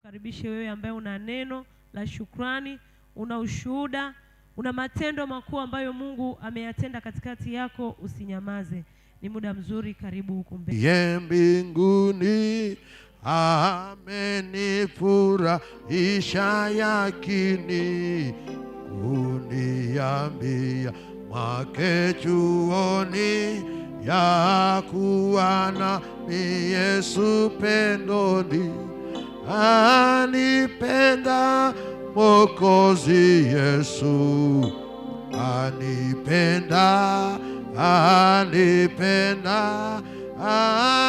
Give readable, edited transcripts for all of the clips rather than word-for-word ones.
Karibishe wewe ambaye una neno la shukrani, una ushuhuda, una matendo makuu ambayo Mungu ameyatenda katikati yako, usinyamaze. Ni muda mzuri, karibu huko mbele. Ye mbinguni amenifurahisha yakini, kuniambia mwake chuoni ya kuwa ni Yesu pendoni. Anipenda Mwokozi Yesu, anipenda, anipenda,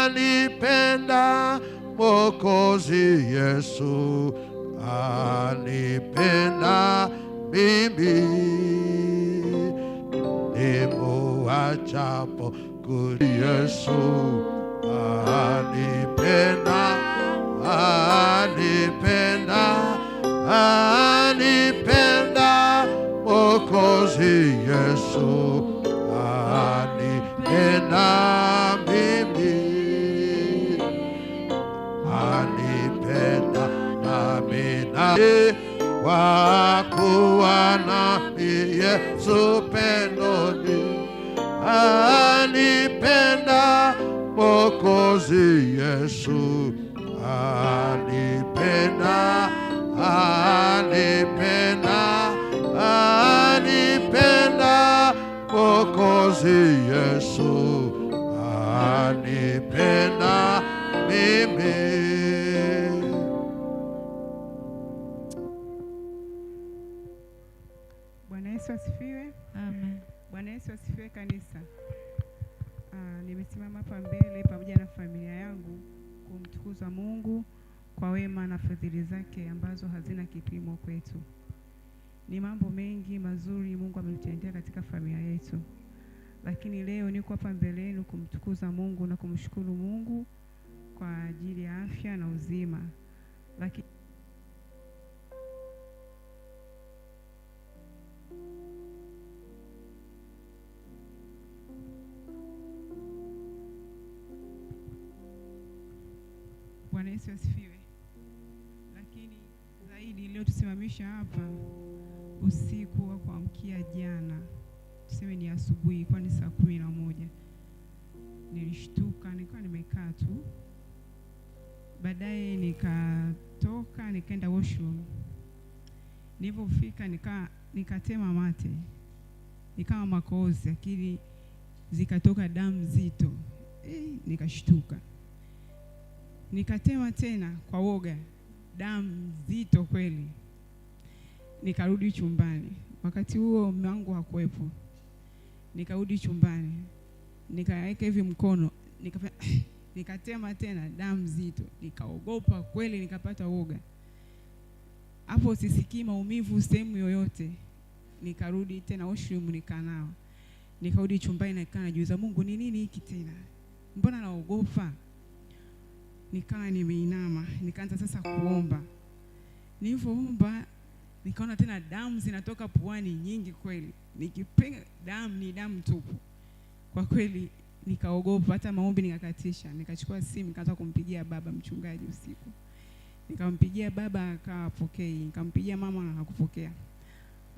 anipenda Mwokozi Yesu, anipenda mimi. Nimuachapo kuli Yesu, anipenda, anipenda, anipenda Mwokozi Yesu, anipenda mimi, anipenda nami kwa kuwa nami Yesu pendoni. Anipenda Mwokozi Yesu, anipenda, anipenda, anipenda Mwokozi Yesu, anipenda mimi. Bwana Yesu asifiwe. Amen. Bwana Yesu asifiwe kanisa. Nimesimama hapa mbele pamoja na familia yangu kumtukuza Mungu kwa wema na fadhili zake ambazo hazina kipimo kwetu. Ni mambo mengi mazuri Mungu ametutendea katika familia yetu. Lakini leo niko hapa mbele yenu kumtukuza Mungu na kumshukuru Mungu kwa ajili ya afya na uzima. Lakini Bwana Yesu asifiwe. Lakini zaidi leo tusimamisha hapa usiku wa kuamkia jana, tuseme ni asubuhi, kwa ni saa 11. Nilishtuka, nilikuwa nimekaa tu. Baadaye nikatoka nikaenda washroom. Nilipofika nikatema mate. Nikawa makohozi, akili zikatoka damu nzito. Nikashtuka. Nikatema tena kwa woga, damu nzito kweli. Nikarudi chumbani. Wakati huo mume wangu hakuwepo. Nikarudi chumbani. Nikaweka hivi mkono, nikatema tena damu nzito. Nikaogopa kweli, nikapata woga. Hapo sisikii maumivu sehemu yoyote. Nikarudi tena washroom nikanao. Nikarudi chumbani na najiuliza, Mungu ni nini hiki tena? Mbona naogopa? Nikawa nimeinama, nikaanza sasa kuomba. Nilipoomba nikaona tena damu zinatoka puani nyingi kweli. Nikipiga damu ni damu tupu. Kwa kweli nikaogopa, hata maombi nikakatisha. Nikachukua simu nikaanza kumpigia baba mchungaji usiku. Nikampigia baba akapokea, nikampigia mama hakupokea.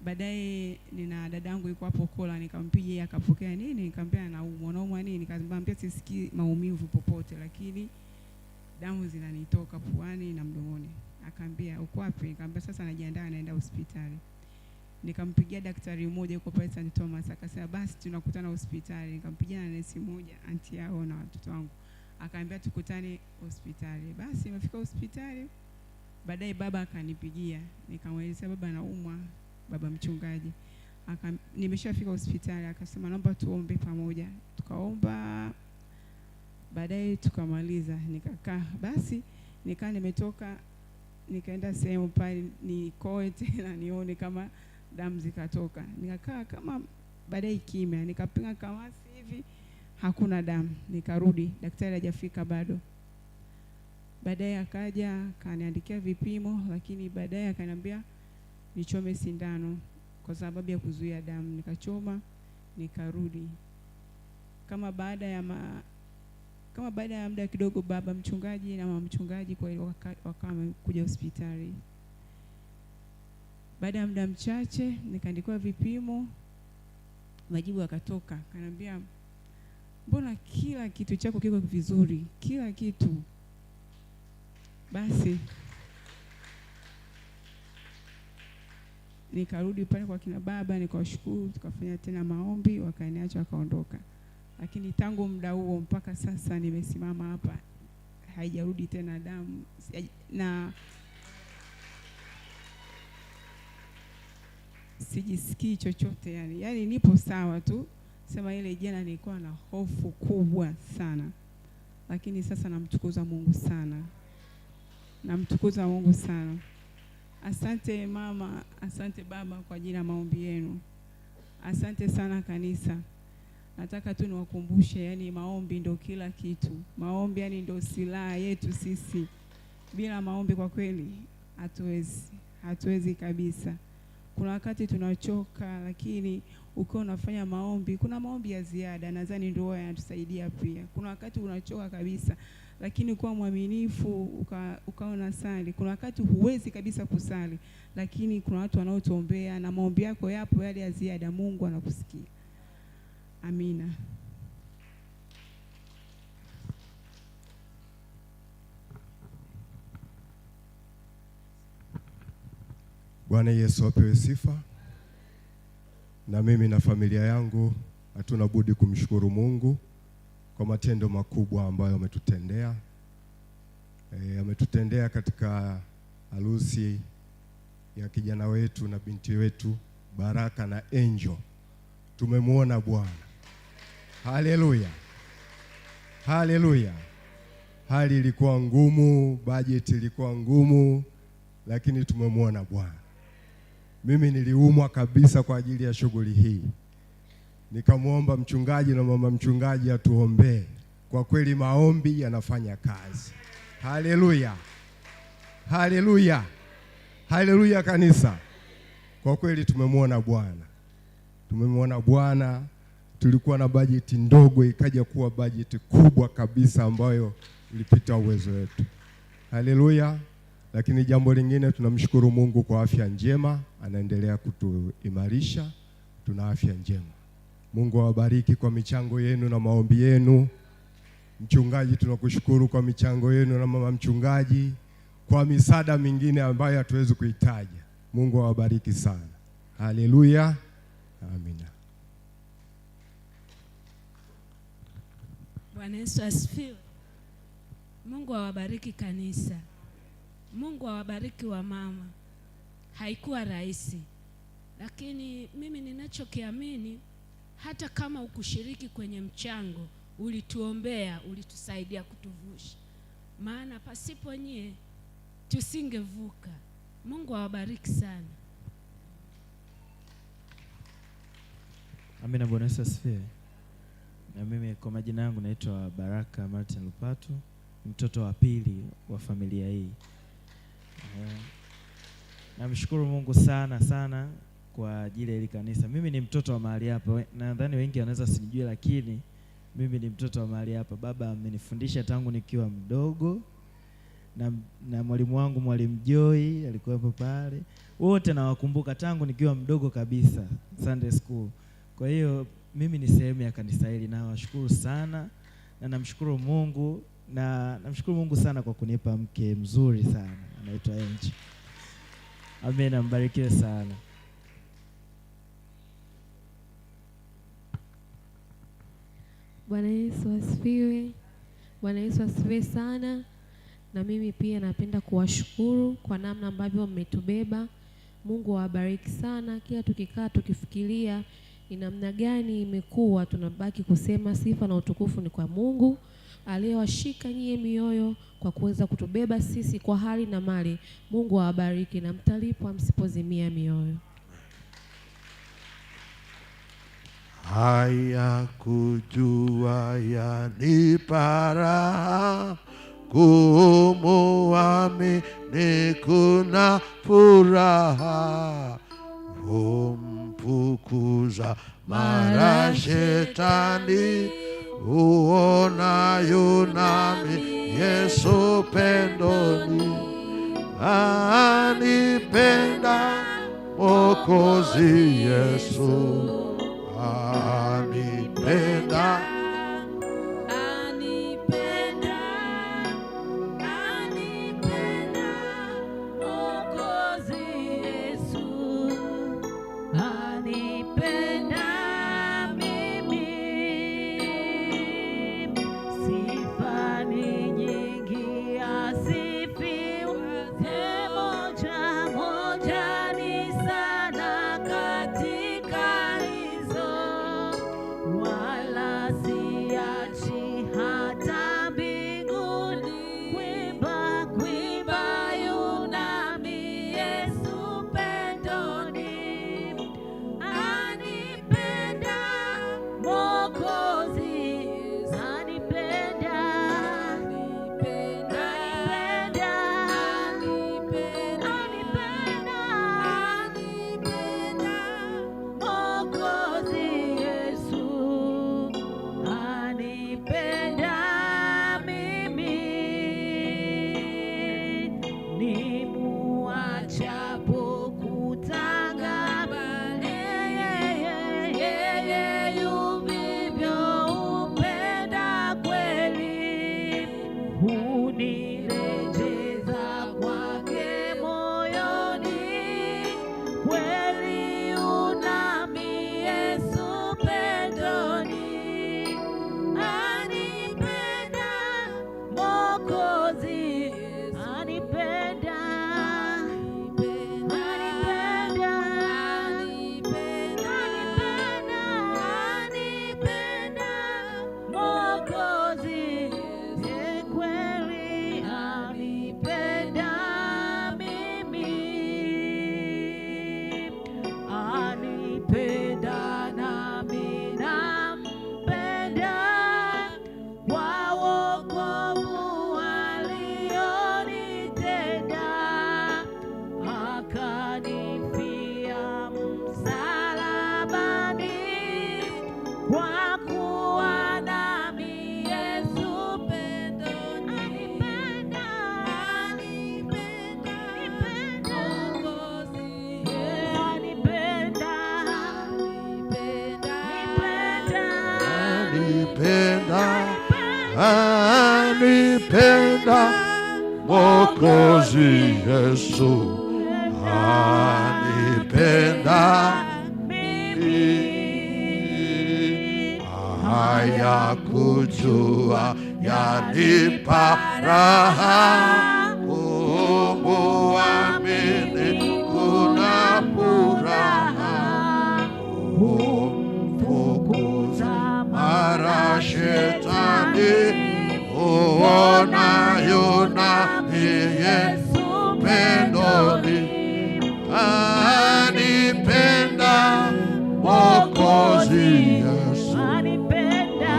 Baadaye nina dadangu yuko hapo Kola, nikampigia akapokea. Nini? Nikamwambia naumwa nini? Nikamwambia sisikii maumivu popote, lakini damu zinanitoka puani na mdomoni. Akaambia uko wapi? Nikamwambia sasa najiandaa naenda hospitali. Nikampigia daktari mmoja yuko pale St. Thomas, akasema basi tunakutana hospitali. Nikampigia na nesi mmoja anti yao na watoto wangu. Akaambia tukutane hospitali. Basi nimefika hospitali. Baadaye baba akanipigia. Nikamweleza baba naumwa, baba mchungaji. Nimeshafika hospitali, akasema naomba tuombe pamoja. Tukaomba. Baadaye tukamaliza, nikakaa. Basi nikaa nimetoka, nikaenda sehemu pale nikoe tena nione kama damu zikatoka. Nikakaa kama baadaye kimya, nikapiga kamasi hivi hakuna damu. Nikarudi, daktari hajafika bado. Baadaye akaja akaniandikia vipimo, lakini baadaye akaniambia nichome sindano kwa sababu ya kuzuia damu. Nikachoma, nikarudi. Kama baada ya Kama baada ya muda kidogo, baba mchungaji na mama mchungaji kwa wakawa wamekuja hospitali. Baada ya muda mchache nikaandikiwa vipimo, majibu yakatoka. Kanambia, mbona kila kitu chako kiko vizuri, kila kitu. Basi nikarudi pale kwa kina baba, nikawashukuru, tukafanya tena maombi, wakaniacha wakaondoka. Lakini tangu muda huo mpaka sasa nimesimama hapa, haijarudi tena damu na sijisikii chochote yani. Yaani nipo sawa tu. Sema ile jana nilikuwa na hofu kubwa sana. Lakini sasa namtukuza Mungu sana. Namtukuza Mungu sana. Asante mama, asante baba kwa ajili ya maombi yenu. Asante sana kanisa. Nataka tu niwakumbushe, yani maombi ndio kila kitu. Maombi yani ndio silaha yetu sisi. Bila maombi kwa kweli hatuwezi kabisa. Kuna wakati tunachoka, lakini ukiwa unafanya maombi, kuna maombi ya ziada, nadhani ndio yanatusaidia pia. Kuna wakati unachoka kabisa, lakini kuwa mwaminifu ukaona sali. Kuna wakati huwezi kabisa kusali, lakini kuna watu wanaotuombea na maombi yako yapo yale ya ziada, Mungu anakusikia. Amina. Bwana Yesu apewe sifa. Na mimi na familia yangu hatuna budi kumshukuru Mungu kwa matendo makubwa ambayo ametutendea. Ametutendea katika harusi ya kijana wetu na binti wetu Baraka na Angel. Tumemwona Bwana. Haleluya. Haleluya. Hali ilikuwa ngumu, budget ilikuwa ngumu, lakini tumemwona Bwana. Mimi niliumwa kabisa kwa ajili ya shughuli hii. Nikamwomba mchungaji na mama mchungaji atuombee. Kwa kweli maombi yanafanya kazi. Haleluya. Haleluya. Haleluya kanisa. Kwa kweli tumemwona Bwana. Tumemwona Bwana. Tulikuwa na bajeti ndogo ikaja kuwa bajeti kubwa kabisa ambayo ilipita uwezo wetu. Haleluya. Lakini jambo lingine, tunamshukuru Mungu kwa afya njema, anaendelea kutuimarisha, tuna afya njema. Mungu awabariki kwa michango yenu na maombi yenu. Mchungaji, tunakushukuru kwa michango yenu na mama mchungaji, kwa misaada mingine ambayo hatuwezi kuitaja. Mungu awabariki sana. Haleluya. Amina. Bwana Yesu asifiwe. Mungu awabariki kanisa. Mungu awabariki wa mama. Haikuwa rahisi, lakini mimi ninachokiamini, hata kama ukushiriki kwenye mchango, ulituombea, ulitusaidia kutuvusha. Maana pasipo nyie tusingevuka. Mungu awabariki sana. Amina. Bwana Yesu asifiwe. Na mimi kwa majina yangu naitwa Baraka Martin Lupatu, mtoto wa pili wa familia hii. Namshukuru Mungu sana sana kwa ajili ya hili kanisa. Mimi ni mtoto wa mahali hapa. Nadhani wengi wanaweza sinijue, lakini mimi ni mtoto wa mahali hapa. Baba amenifundisha tangu nikiwa mdogo, na mwalimu wangu Mwalimu Joy alikuwa hapo pale. Wote nawakumbuka tangu nikiwa mdogo kabisa, Sunday school. Kwa hiyo mimi ni sehemu ya kanisa hili, na washukuru sana, na namshukuru Mungu, na namshukuru Mungu sana kwa kunipa mke mzuri sana anaitwa Angel. Amina, mbarikiwe sana. Bwana Yesu asifiwe. Bwana Yesu asifiwe sana. Na mimi pia napenda kuwashukuru kwa namna ambavyo mmetubeba. Mungu awabariki sana. Kila tukikaa tukifikiria ni namna gani imekuwa, tunabaki kusema sifa na utukufu ni kwa Mungu aliyewashika nyie mioyo kwa kuweza kutubeba sisi kwa hali na mali. Mungu awabariki na mtalipwa msipozimia mioyo. Haya kujua yanipa raha, kumuamini kuna furaha, humpukuza mara shetani, uonayo nami Yesu pendoni, anipenda Mwokozi Yesu, anipenda. Anipenda Mwokozi Yesu, anipenda haya kujua yanipa raha, kumuamini kuna furaha, humfukuza mara shetani, uonayo nami Yesu pendoni, anipenda Mwokozi Yesu, anipenda.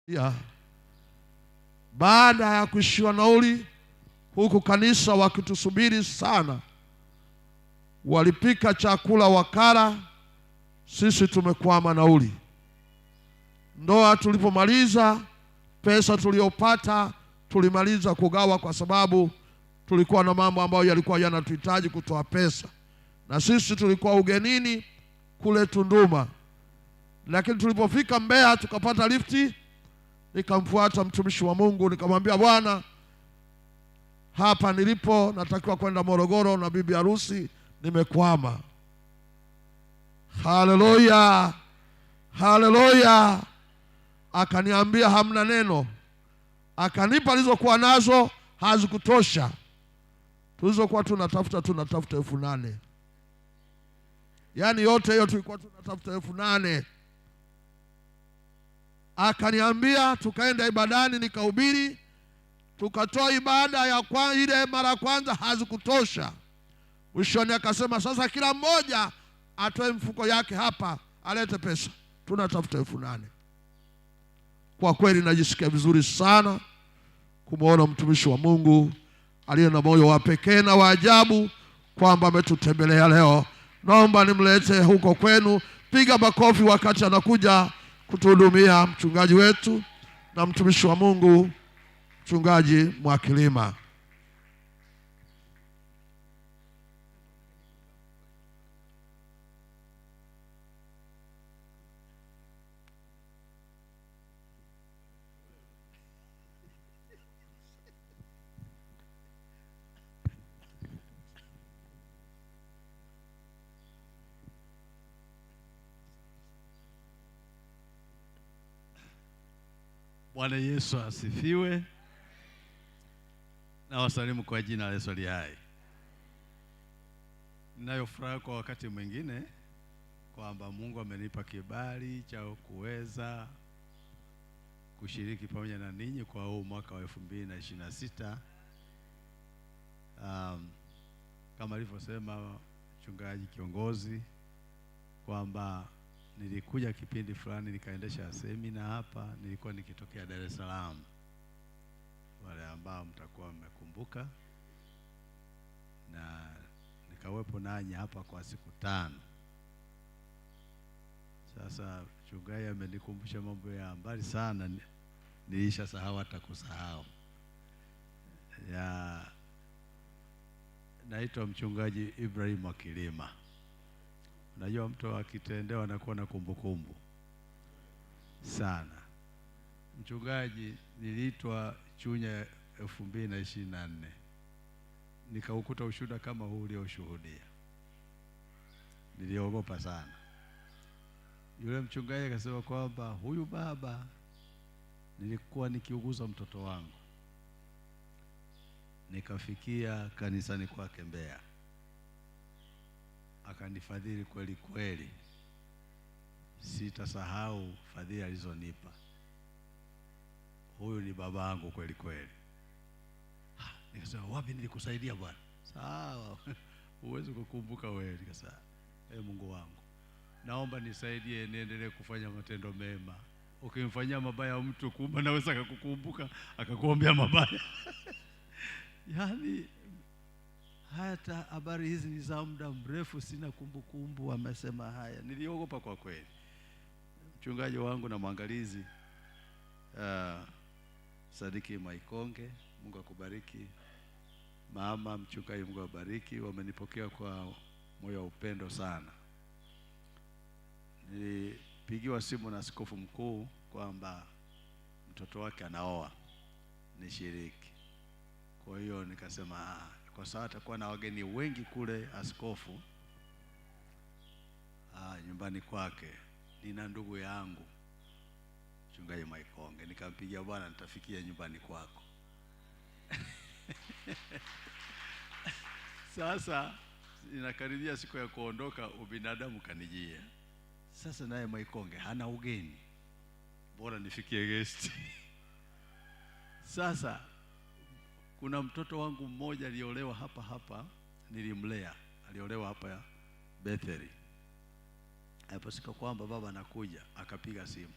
Ya, baada ya kuishiwa nauli huku kanisa wakitusubiri sana, walipika chakula wakala, sisi tumekwama nauli. Ndoa tulipomaliza, pesa tuliyopata tulimaliza kugawa, kwa sababu tulikuwa na mambo ambayo yalikuwa yanatuhitaji kutoa pesa, na sisi tulikuwa ugenini kule Tunduma. Lakini tulipofika Mbeya tukapata lifti, nikamfuata mtumishi wa Mungu, nikamwambia, Bwana, hapa nilipo natakiwa kwenda Morogoro na bibi harusi, nimekwama. Haleluya, haleluya. Akaniambia hamna neno, akanipa alizokuwa nazo, hazikutosha. Tulizokuwa tunatafuta 8,000. Yaani yote hiyo tulikuwa tunatafuta 8,000. Akaniambia tukaenda ibadani, nikahubiri, tukatoa ibada ya ile mara kwanza, hazikutosha. Mwishoni akasema sasa kila mmoja atoe mfuko yake hapa, alete pesa, tunatafuta 8,000. Kwa kweli najisikia vizuri sana kumwona mtumishi wa Mungu aliye na moyo wa pekee na wa ajabu kwamba ametutembelea leo. Naomba nimlete huko kwenu. Piga makofi wakati anakuja kutuhudumia mchungaji wetu na mtumishi wa Mungu, mchungaji Mwakilima. Bwana Yesu asifiwe. Na wasalimu kwa jina la Yesu aliye hai. Ninayo furaha kwa wakati mwingine kwamba Mungu amenipa kibali cha kuweza kushiriki pamoja na ninyi kwa huu mwaka wa 2026. Kama alivyosema mchungaji kiongozi kwamba nilikuja kipindi fulani nikaendesha semina hapa, nilikuwa nikitokea Dar es Salaam. Wale ambao mtakuwa mmekumbuka, na nikawepo nanyi hapa kwa siku 5. Sasa mchungaji amenikumbusha mambo ya mbali sana, nilisha sahau hata kusahau. Naitwa mchungaji Ibrahim Mwakilima. Unajua mtu akitendewa anakuwa na kumbukumbu sana. Mchungaji, niliitwa Chunya 2024. Nikaukuta ushuhuda kama huu ulioshuhudia. Niliogopa sana. Yule mchungaji akasema kwamba huyu baba, nilikuwa nikiuguza mtoto wangu, nikafikia kanisani kwake Mbeya, akanifadhili kweli kweli. Sitasahau fadhili alizonipa. Huyu ni baba yangu kweli kweli. Nikasema, wapi nilikusaidia bwana? Sawa, uweze kukumbuka wewe. Nikasema, Mungu wangu, naomba nisaidie niendelee kufanya matendo mema. Ukimfanyia mabaya mtu, kumbe naweza kukukumbuka akakuombea mabaya. Yaani hata habari hizi ni za muda mrefu, sina kumbukumbu amesema haya. Niliogopa kwa kweli. Mchungaji wangu na mwangalizi Sadiki Maikonge, Mungu akubariki. Mama mchungaji, Mungu akubariki. Wamenipokea kwa moyo wa upendo sana. Nilipigiwa simu na askofu mkuu kwamba mtoto wake anaoa nishiriki. Kwa hiyo nikasema kwa sababu atakuwa na wageni wengi kule askofu nyumbani kwake, nina ndugu yangu mchungaji Maikonge, nikampigia, bwana nitafikia nyumbani kwako. Sasa inakaribia siku ya kuondoka, ubinadamu kanijia. Sasa naye Maikonge hana ugeni, bora nifikie guest. Sasa kuna mtoto wangu mmoja aliolewa hapa, nilimlea, aliolewa hapa Betheli. Hapo sika kwamba baba anakuja, akapiga simu,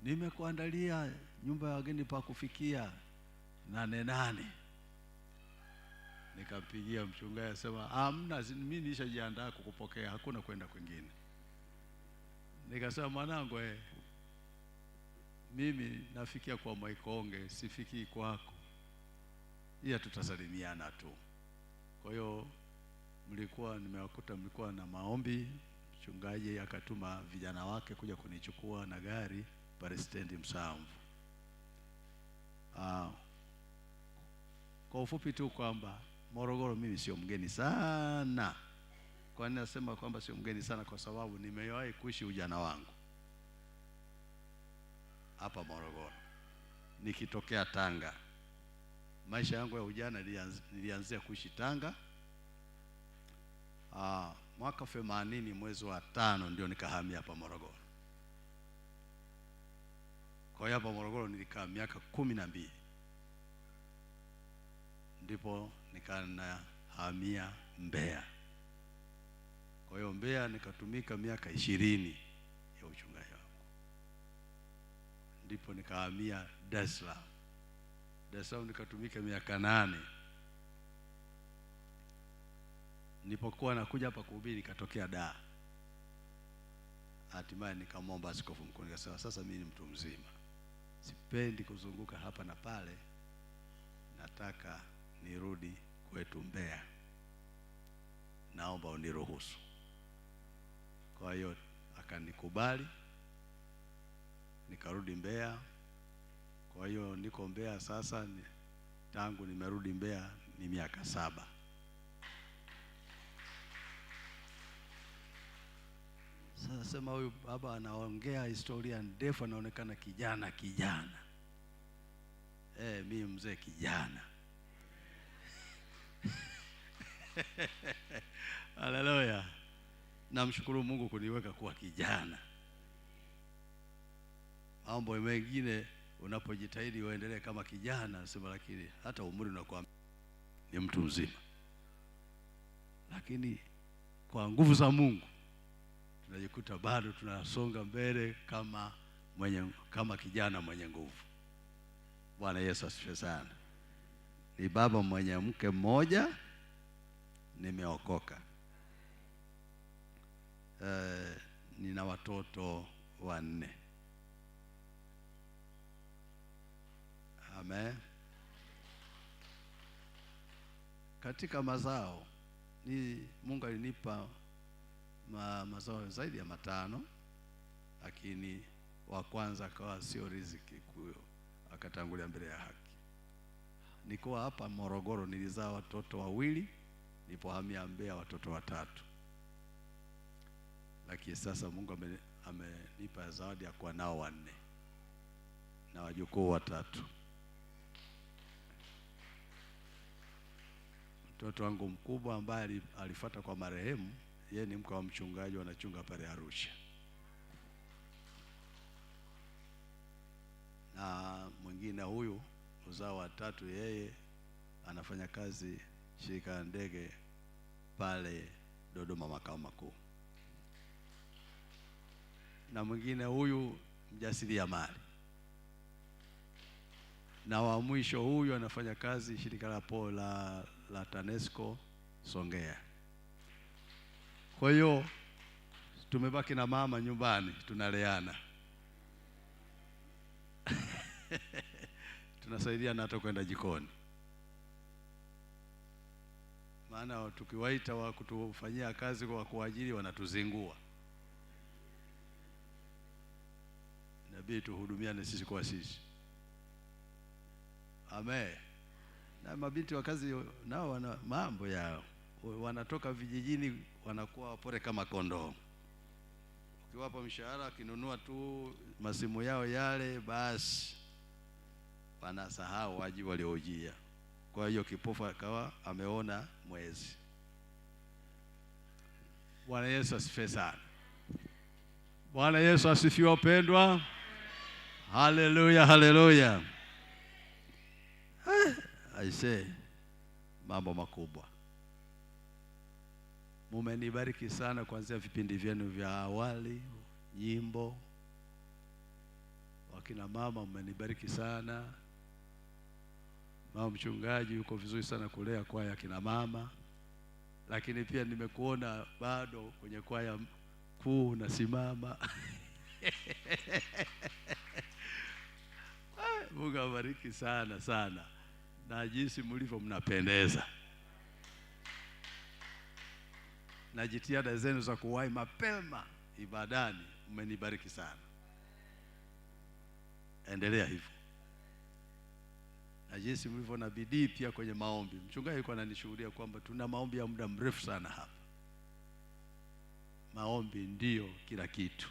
nimekuandalia nyumba ya wageni pa kufikia 8. Nikampigia mchungaji asema hamna, mimi nishajiandaa kukupokea, hakuna kwenda kwingine. Nikasema mwanangu, mimi nafikia kwa Mwaikonge, sifikii kwako, ila tutasalimiana tu. Kwa hiyo nimewakuta mlikuwa na maombi, mchungaji akatuma vijana wake kuja kunichukua na gari pale stendi Msamvu. Kwa ufupi tu kwamba Morogoro mimi sio mgeni sana. Kwa nini nasema kwamba sio mgeni sana? Kwa sababu nimewahi kuishi ujana wangu hapa Morogoro nikitokea Tanga. Maisha yangu ya ujana nilianzia kuishi Tanga. Mwaka 80 mwezi wa 5 ndio nikahamia hapa Morogoro. Kwa hiyo hapa Morogoro nilikaa miaka 12. Ndipo nikahamia Mbeya. Kwa hiyo Mbeya nikatumika miaka 20 ya uchungaji wangu. Ndipo nikahamia Dar es Salaam. Dar es Salaam nikatumika miaka 8. Nilipokuwa nakuja hapa kuhubiri nikatokea Dar. Hatimaye nikamwomba askofu mkuu, nikasema sasa mimi ni mtu mzima, sipendi kuzunguka hapa na pale, nataka nirudi kwetu Mbeya, naomba uniruhusu. Kwa hiyo akanikubali, nikarudi Mbeya. Kwa hiyo niko Mbeya sasa, tangu nimerudi Mbeya ni miaka 7. Sasa sema huyu baba anaongea historia ndefu, anaonekana kijana. Mimi mzee kijana. Haleluya. Namshukuru Mungu kuniweka kuwa kijana. Mambo mengine unapojitahidi uendelee kama kijana, nasema, lakini hata umri unakuwa ni mtu mzima. Lakini kwa nguvu za Mungu tunajikuta bado tunasonga mbele kama kijana mwenye nguvu. Bwana Yesu asifiwe sana. Ni baba mwenye mke mmoja, nimeokoka. Nina watoto 4. Amen. Katika mazao Mungu alinipa mazao zaidi ya 5, lakini wa kwanza akawa sio riziki, kuyo akatangulia mbele ya haki. Niko hapa Morogoro nilizaa watoto 2, nilipohamia Mbeya watoto 3. Lakini sasa Mungu amenipa zawadi ya kuwa nao 4 na wajukuu 3. Mtoto wangu mkubwa ambaye alifuata kwa marehemu, yeye ni mke wa mchungaji, wanachunga pale Arusha. Na mwingine huyu uzao wa 3, yeye anafanya kazi shirika la ndege pale Dodoma makao makuu. Na mwingine huyu mjasiriamali. Na wa mwisho huyu anafanya kazi shirika la TANESCO Songea. Kwa hiyo tumebaki na mama nyumbani, tunaleana. Tunasaidiana hata kwenda jikoni. Maana tukiwaita wa kutufanyia kazi kwa kuajiri wanatuzingua. Inabidi tuhudumiane sisi kwa sisi. Amen. Na mabinti wa kazi nao wana mambo yao. Wanatoka vijijini wanakuwa wapore kama kondoo. Ukiwapa mshahara, kinunua tu masimu yao yale, basi wanasahau wajibu waliojia. Kwa hiyo kipofu akawa ameona mwezi. Bwana Yesu asifiwe sana. Bwana Yesu asifiwe wapendwa. Haleluya, haleluya. I say mambo makubwa. Mumenibariki sana kuanzia vipindi vyenu vya awali, nyimbo. Wakina mama mmenibariki sana. Mama mchungaji yuko vizuri sana kulea kwaya kina mama, lakini pia nimekuona bado kwenye kwaya kuu unasimama. Mungu awabariki sana sana, na jinsi mlivyo mnapendeza, na jitihada zenu za kuwahi mapema ibadani mmenibariki sana. Endelea hivyo, na jinsi mlivyo na bidii pia kwenye maombi. Mchungaji alikuwa ananishuhudia kwamba tuna maombi ya muda mrefu sana hapa. Maombi ndio kila kitu,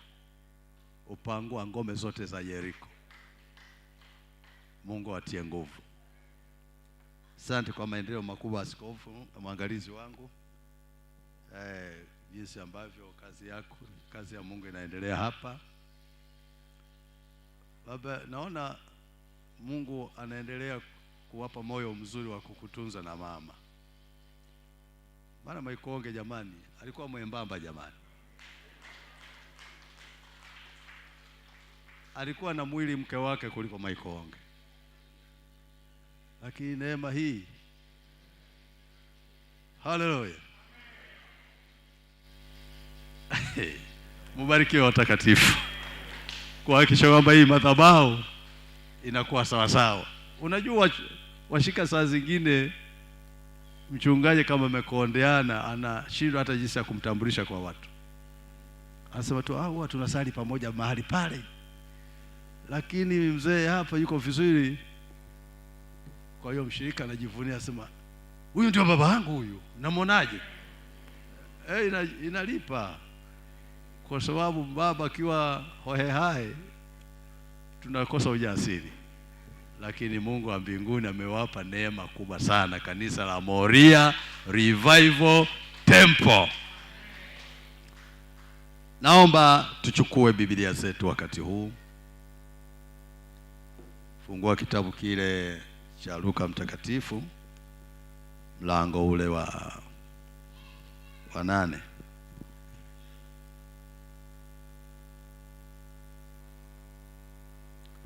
upangua ngome zote za Yeriko. Mungu atie nguvu. Asante kwa maendeleo makubwa askofu, mwangalizi wangu. Jinsi ambavyo kazi yako, kazi ya Mungu inaendelea hapa. Baba, naona Mungu anaendelea kuwapa moyo mzuri wa kukutunza na mama. Maana Maikonge jamani, alikuwa mwembamba jamani. Alikuwa na mwili mke wake kuliko Maikonge. Lakini neema hii, haleluya. Mubarikiwe watakatifu, kuhakikisha kwamba hii madhabahu inakuwa sawa sawa. Unajua washika saa zingine mchungaji kama amekondeana anashindwa hata jinsi ya kumtambulisha kwa watu. Anasema tu huwa tunasali pamoja mahali pale, lakini mzee hapa yuko vizuri. Kwa hiyo mshirika anajivunia, asema huyu ndio baba yangu huyu, namuonaje? Inalipa, kwa sababu baba akiwa hohehae tunakosa ujasiri. Lakini Mungu wa mbinguni amewapa neema kubwa sana, kanisa la Moria Revival Temple. Naomba tuchukue Biblia zetu wakati huu. Fungua kitabu kile cha Luka mtakatifu, mlango ule wa 8.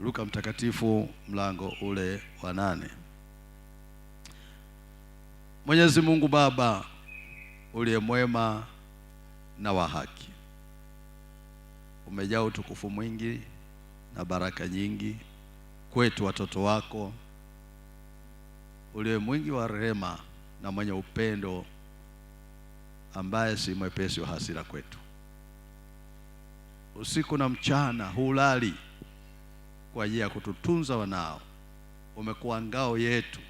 Luka mtakatifu mlango ule wa 8. Mwenyezi Mungu Baba uliye mwema na wa haki, umejaa utukufu mwingi na baraka nyingi kwetu watoto wako, uliye mwingi wa rehema na mwenye upendo, ambaye si mwepesi wa hasira kwetu. Usiku na mchana hulali kwa ajili ya kututunza wanao. Umekuwa ngao yetu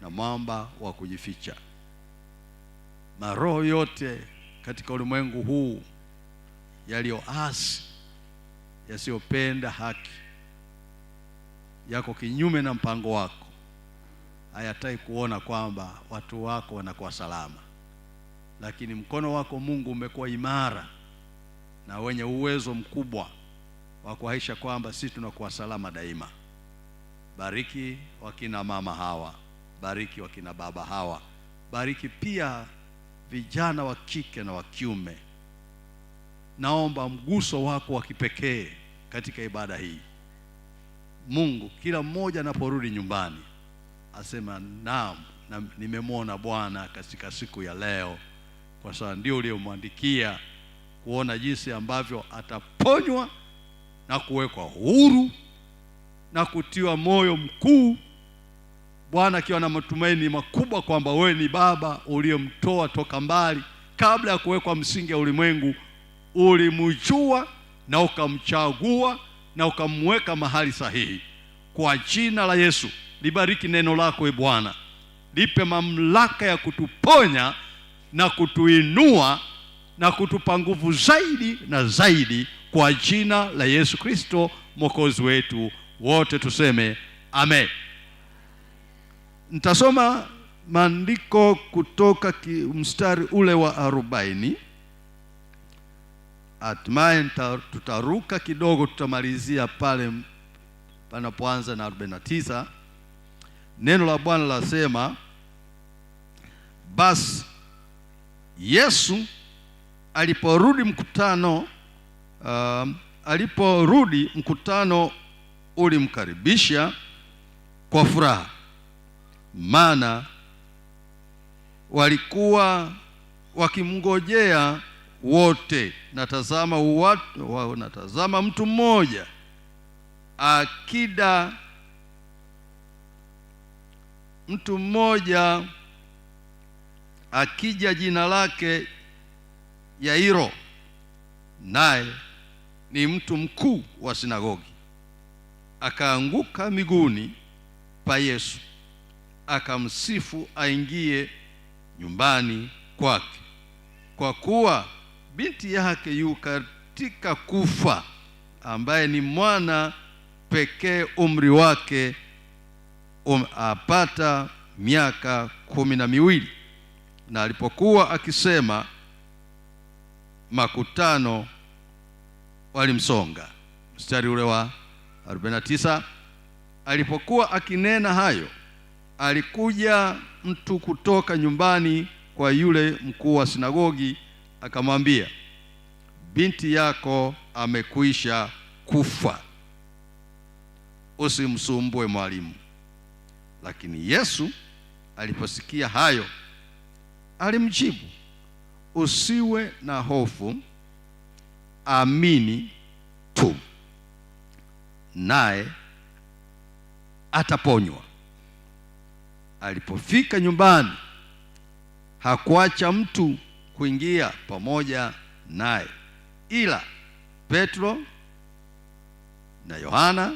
na mwamba wa kujificha. Maroho yote katika ulimwengu huu yaliyoasi, yasiyopenda haki, yako kinyume na mpango wako, hayataki kuona kwamba watu wako wanakuwa salama. Lakini mkono wako Mungu umekuwa imara na wenye uwezo mkubwa wa kuhakikisha kwamba sisi tunakuwa salama daima. Bariki wakina mama hawa, bariki wakina baba hawa, bariki pia vijana wa kike na wa kiume. Naomba mguso wako wa kipekee katika ibada hii. Mungu, kila mmoja anaporudi nyumbani asema naam, na nimemwona Bwana katika siku ya leo, kwa sababu ndio uliyomwandikia kuona jinsi ambavyo ataponywa na kuwekwa huru na kutiwa moyo mkuu. Bwana akiwa na matumaini makubwa kwamba wewe ni Baba uliyemtoa toka mbali, kabla ya kuwekwa msingi ya ulimwengu. Ulimjua na ukamchagua na ukamweka mahali sahihi. Kwa jina la Yesu, libariki neno lako e Bwana. Lipe mamlaka ya kutuponya na kutuinua na kutupa nguvu zaidi na zaidi, kwa jina la Yesu Kristo Mwokozi wetu. Wote tuseme amen. Nitasoma maandiko kutoka mstari ule wa 40. Hatimaye tutaruka kidogo, tutamalizia pale panapoanza na 49. Neno la Bwana lasema, basi Yesu aliporudi mkutano aliporudi, mkutano ulimkaribisha kwa furaha, maana walikuwa wakimngojea wote. Natazama mtu mmoja akija, jina lake Yairo, naye ni mtu mkuu wa sinagogi. Akaanguka miguuni pa Yesu, akamsifu aingie nyumbani kwake, kwa kuwa binti yake yu katika kufa, ambaye ni mwana pekee, umri wake apata miaka 12. Na alipokuwa akisema, makutano walimsonga. Mstari ule wa 49, alipokuwa akinena hayo, alikuja mtu kutoka nyumbani kwa yule mkuu wa sinagogi, akamwambia, binti yako amekwisha kufa, usimsumbue mwalimu. Lakini Yesu aliposikia hayo, alimjibu, usiwe na hofu, amini tu, naye ataponywa. Alipofika nyumbani, hakuacha mtu kuingia pamoja naye, ila Petro na Yohana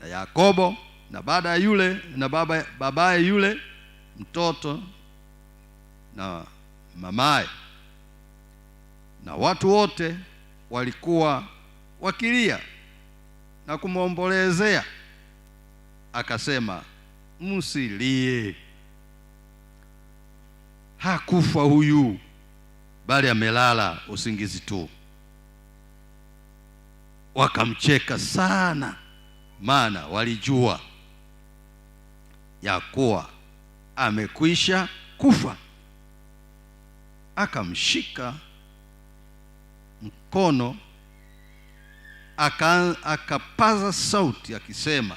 na Yakobo na babaye yule mtoto na mamaye. Na watu wote walikuwa wakilia na kumwombolezea. Akasema, msilie, hakufa huyu, bali amelala usingizi tu. Wakamcheka sana, maana walijua ya kuwa amekwisha kufa. Akamshika mkono, akapaza sauti akisema,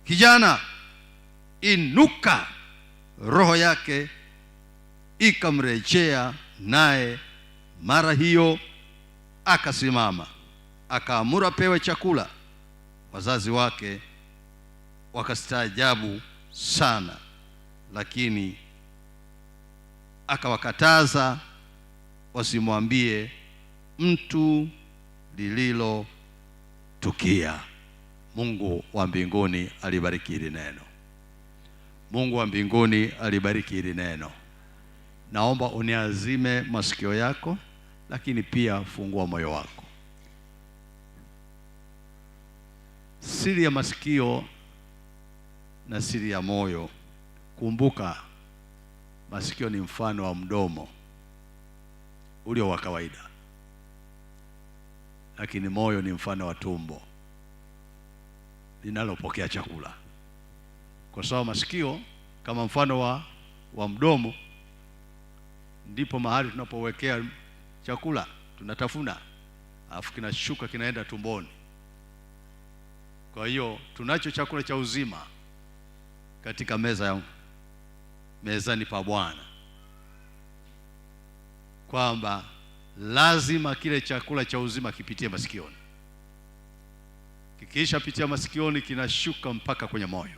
kijana, inuka. Roho yake ikamrejea, naye mara hiyo akasimama. Akaamuru apewe chakula. Wazazi wake wakastaajabu sana, lakini akawakataza wasimwambie mtu lililotukia. Mungu wa mbinguni alibariki hili neno. Mungu wa mbinguni alibariki hili neno. Naomba uniazime masikio yako, lakini pia fungua moyo wako. Siri ya masikio na siri ya moyo. Kumbuka, masikio ni mfano wa mdomo ulio wa kawaida, lakini moyo ni mfano wa tumbo linalopokea chakula. Kwa sababu masikio kama mfano wa mdomo, ndipo mahali tunapowekea chakula, tunatafuna, alafu kinashuka kinaenda tumboni. Kwa hiyo tunacho chakula cha uzima katika mezani pa Bwana, kwamba lazima kile chakula cha uzima kipitie masikioni. Kikisha pitia masikioni, kinashuka mpaka kwenye moyo.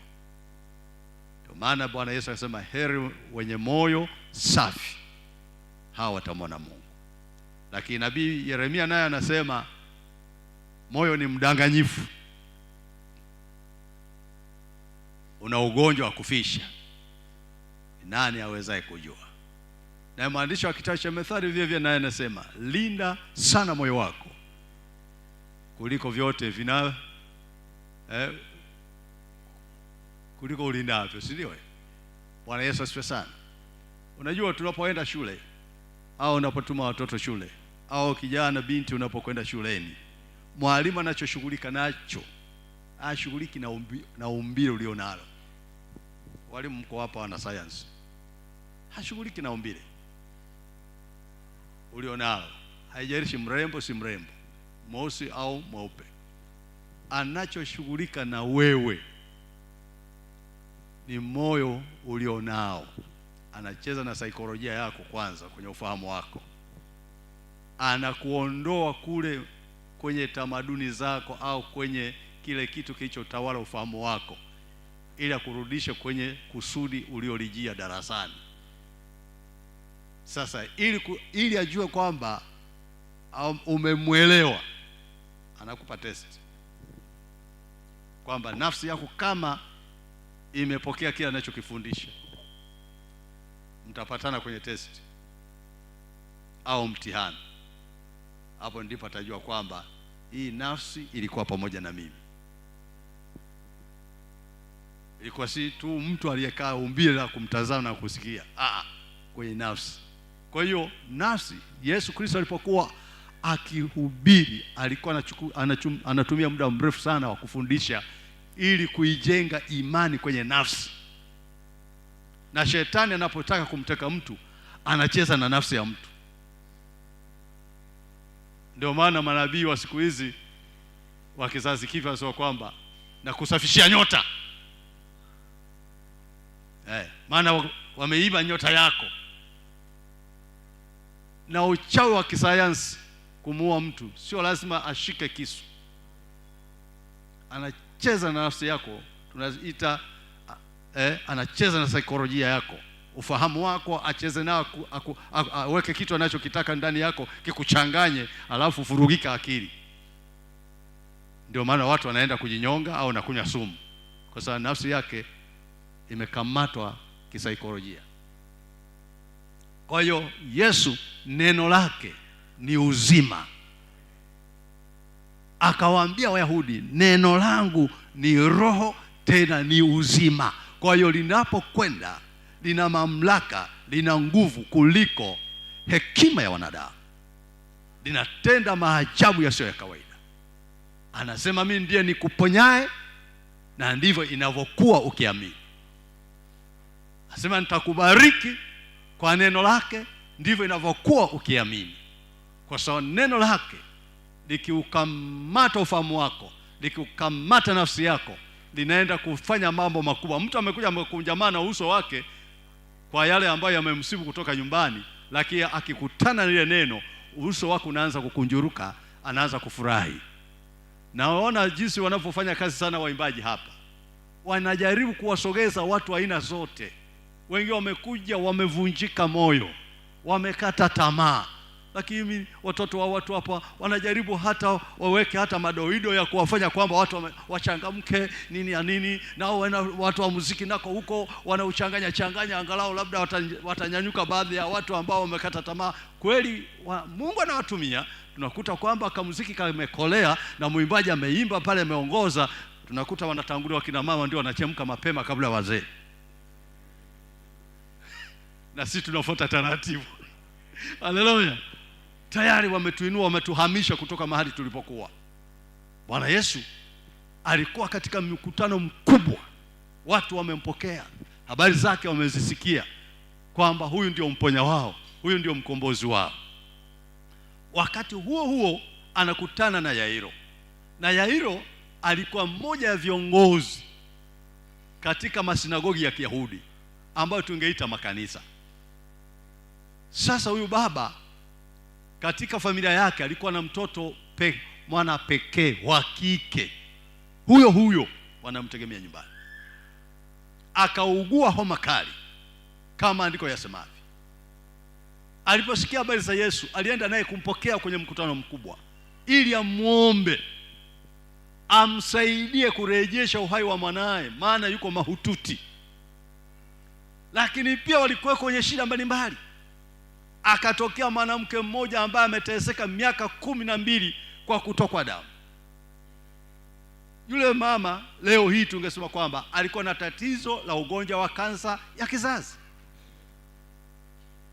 Ndio maana Bwana Yesu akasema, heri wenye moyo safi, hawa watamwona Mungu. Lakini nabii Yeremia naye anasema, moyo ni mdanganyifu, una ugonjwa wa kufisha, nani awezaye kujua? Na mwandishi wa kitabu cha Methali vile naye anasema, linda sana moyo wako kuliko vyote kuliko ulindavyo, si ndio? Bwana Yesu asifiwe sana. Unajua, tunapoenda shule au unapotuma watoto shule au kijana binti unapokwenda shuleni, mwalimu anachoshughulika nacho, ashughuliki na umbile ulionalo. Walimu mko hapa wana science, hashughuliki na umbile ulionalo, haijalishi mrembo si mrembo, mweusi au mweupe. Anachoshughulika na wewe ni moyo ulionao. Anacheza na saikolojia yako kwanza, kwenye ufahamu wako. Anakuondoa kule kwenye tamaduni zako au kwenye kile kitu kilichotawala ufahamu wako, ili akurudishe kwenye kusudi uliolijia darasani. Sasa ili ajue kwamba umemwelewa, anakupa test kwamba nafsi yako kama imepokea kile anachokifundisha. Mtapatana kwenye test au mtihani. Hapo ndipo atajua kwamba hii nafsi ilikuwa pamoja na mimi. Ilikuwa si tu mtu aliyekaa umbile la kumtazama na kusikia, kwenye nafsi. Kwa hiyo nafsi, Yesu Kristo alipokuwa akihubiri alikuwa anatumia muda mrefu sana wa kufundisha ili kuijenga imani kwenye nafsi. Na shetani anapotaka kumteka mtu anacheza na nafsi ya mtu. Ndio maana manabii wa siku hizi wa kizazi kipya wanasema kwamba na kusafishia nyota. Maana wameiba nyota yako. Na uchawi wa kisayansi kumuua mtu sio lazima ashike kisu. Anacheza na nafsi yako, tunaita anacheza na saikolojia yako, ufahamu wako, acheze nao, aweke kitu anachokitaka ndani yako kikuchanganye, alafu ufurugika akili. Ndio maana watu wanaenda kujinyonga au nakunywa sumu, kwa sababu nafsi yake imekamatwa kisaikolojia. Kwa hiyo Yesu neno lake ni uzima. Akawaambia Wayahudi, neno langu ni roho tena ni uzima. Kwa hiyo linapokwenda lina mamlaka, lina nguvu kuliko hekima ya wanadamu. Linatenda maajabu yasiyo ya kawaida. Anasema mimi ndiye nikuponyaye, na ndivyo inavyokuwa ukiamini. Anasema nitakubariki kwa neno lake, ndivyo inavyokuwa ukiamini. Kwa sababu neno lake likiukamata ufahamu wako, likiukamata nafsi yako, linaenda kufanya mambo makubwa. Mtu amekuja amekunjamana uso wake kwa yale ambayo yamemsibu kutoka nyumbani, lakini akikutana na ile neno, uso wako unaanza kukunjuruka, anaanza kufurahi. Naona jinsi wanapofanya kazi sana waimbaji hapa. Wanajaribu kuwasogeza watu aina zote. Wengi wamekuja wamevunjika moyo, wamekata tamaa. Lakini watoto wa watu hapa wanajaribu hata waweke hata madoido ya kuwafanya kwamba watu wachangamke nini ya nini. Nao watu wa muziki nako huko wanauchanganya angalau labda watanyanyuka baadhi ya watu ambao wamekata tamaa. Kweli Mungu anawatumia. Tunakuta kwamba kamuziki kamekolea na muimbaji ameimba pale ameongoza, tunakuta wanatangulia wakina mama ndio wanachemka mapema kabla wazee. Na sisi tunafuata taratibu. Haleluya. Tayari wametuinua, wametuhamisha kutoka mahali tulipokuwa. Bwana Yesu alikuwa katika mkutano mkubwa. Watu wamempokea. Habari zake wamezisikia kwamba huyu ndio mponya wao, huyu ndio mkombozi wao. Wakati huo huo anakutana na Yairo. Na Yairo alikuwa mmoja ya viongozi katika masinagogi ya Kiyahudi ambayo tungeita makanisa. Sasa huyu baba katika familia yake alikuwa na mtoto mwana pekee wa kike. Huyo wanamtegemea nyumbani. Akaugua homa kali kama andiko yasemavyo. Aliposikia habari za Yesu, alienda naye kumpokea kwenye mkutano mkubwa ili amuombe amsaidie kurejesha uhai wa mwanae, maana yuko mahututi. Lakini pia walikuwa kwenye shida mbalimbali. Akatokea mwanamke mmoja ambaye ameteseka miaka 12 kwa kutokwa damu. Yule mama leo hii tungesema kwamba alikuwa na tatizo la ugonjwa wa kansa ya kizazi.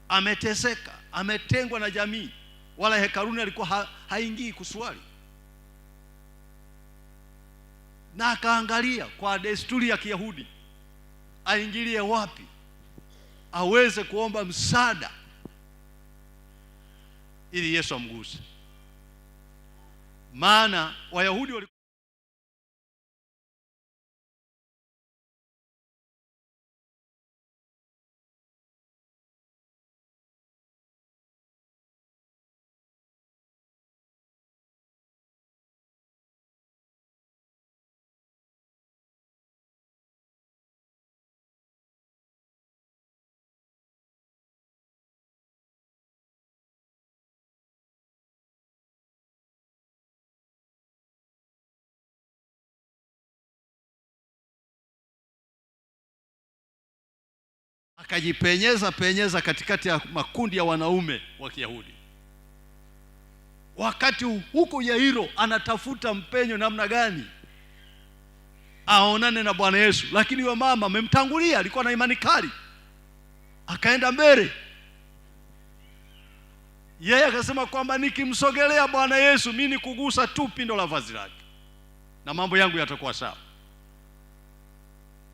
Ameteseka, ametengwa na jamii, wala hekaluni alikuwa haingii kuswali. Na akaangalia kwa desturi ya Kiyahudi aingilie wapi aweze kuomba msaada. ili Yesu amguse. Maana Wayahudi walikuwa akajipenyeza katikati ya makundi ya wanaume wa Kiyahudi. Wakati huko Yairo anatafuta mpenyo namna gani aonane na Bwana Yesu, lakini yule mama amemtangulia, alikuwa na imani kali, akaenda mbele. Yeye akasema kwamba nikimsogelea Bwana Yesu, mimi nikugusa tu pindo la vazi lake na mambo yangu yatakuwa sawa.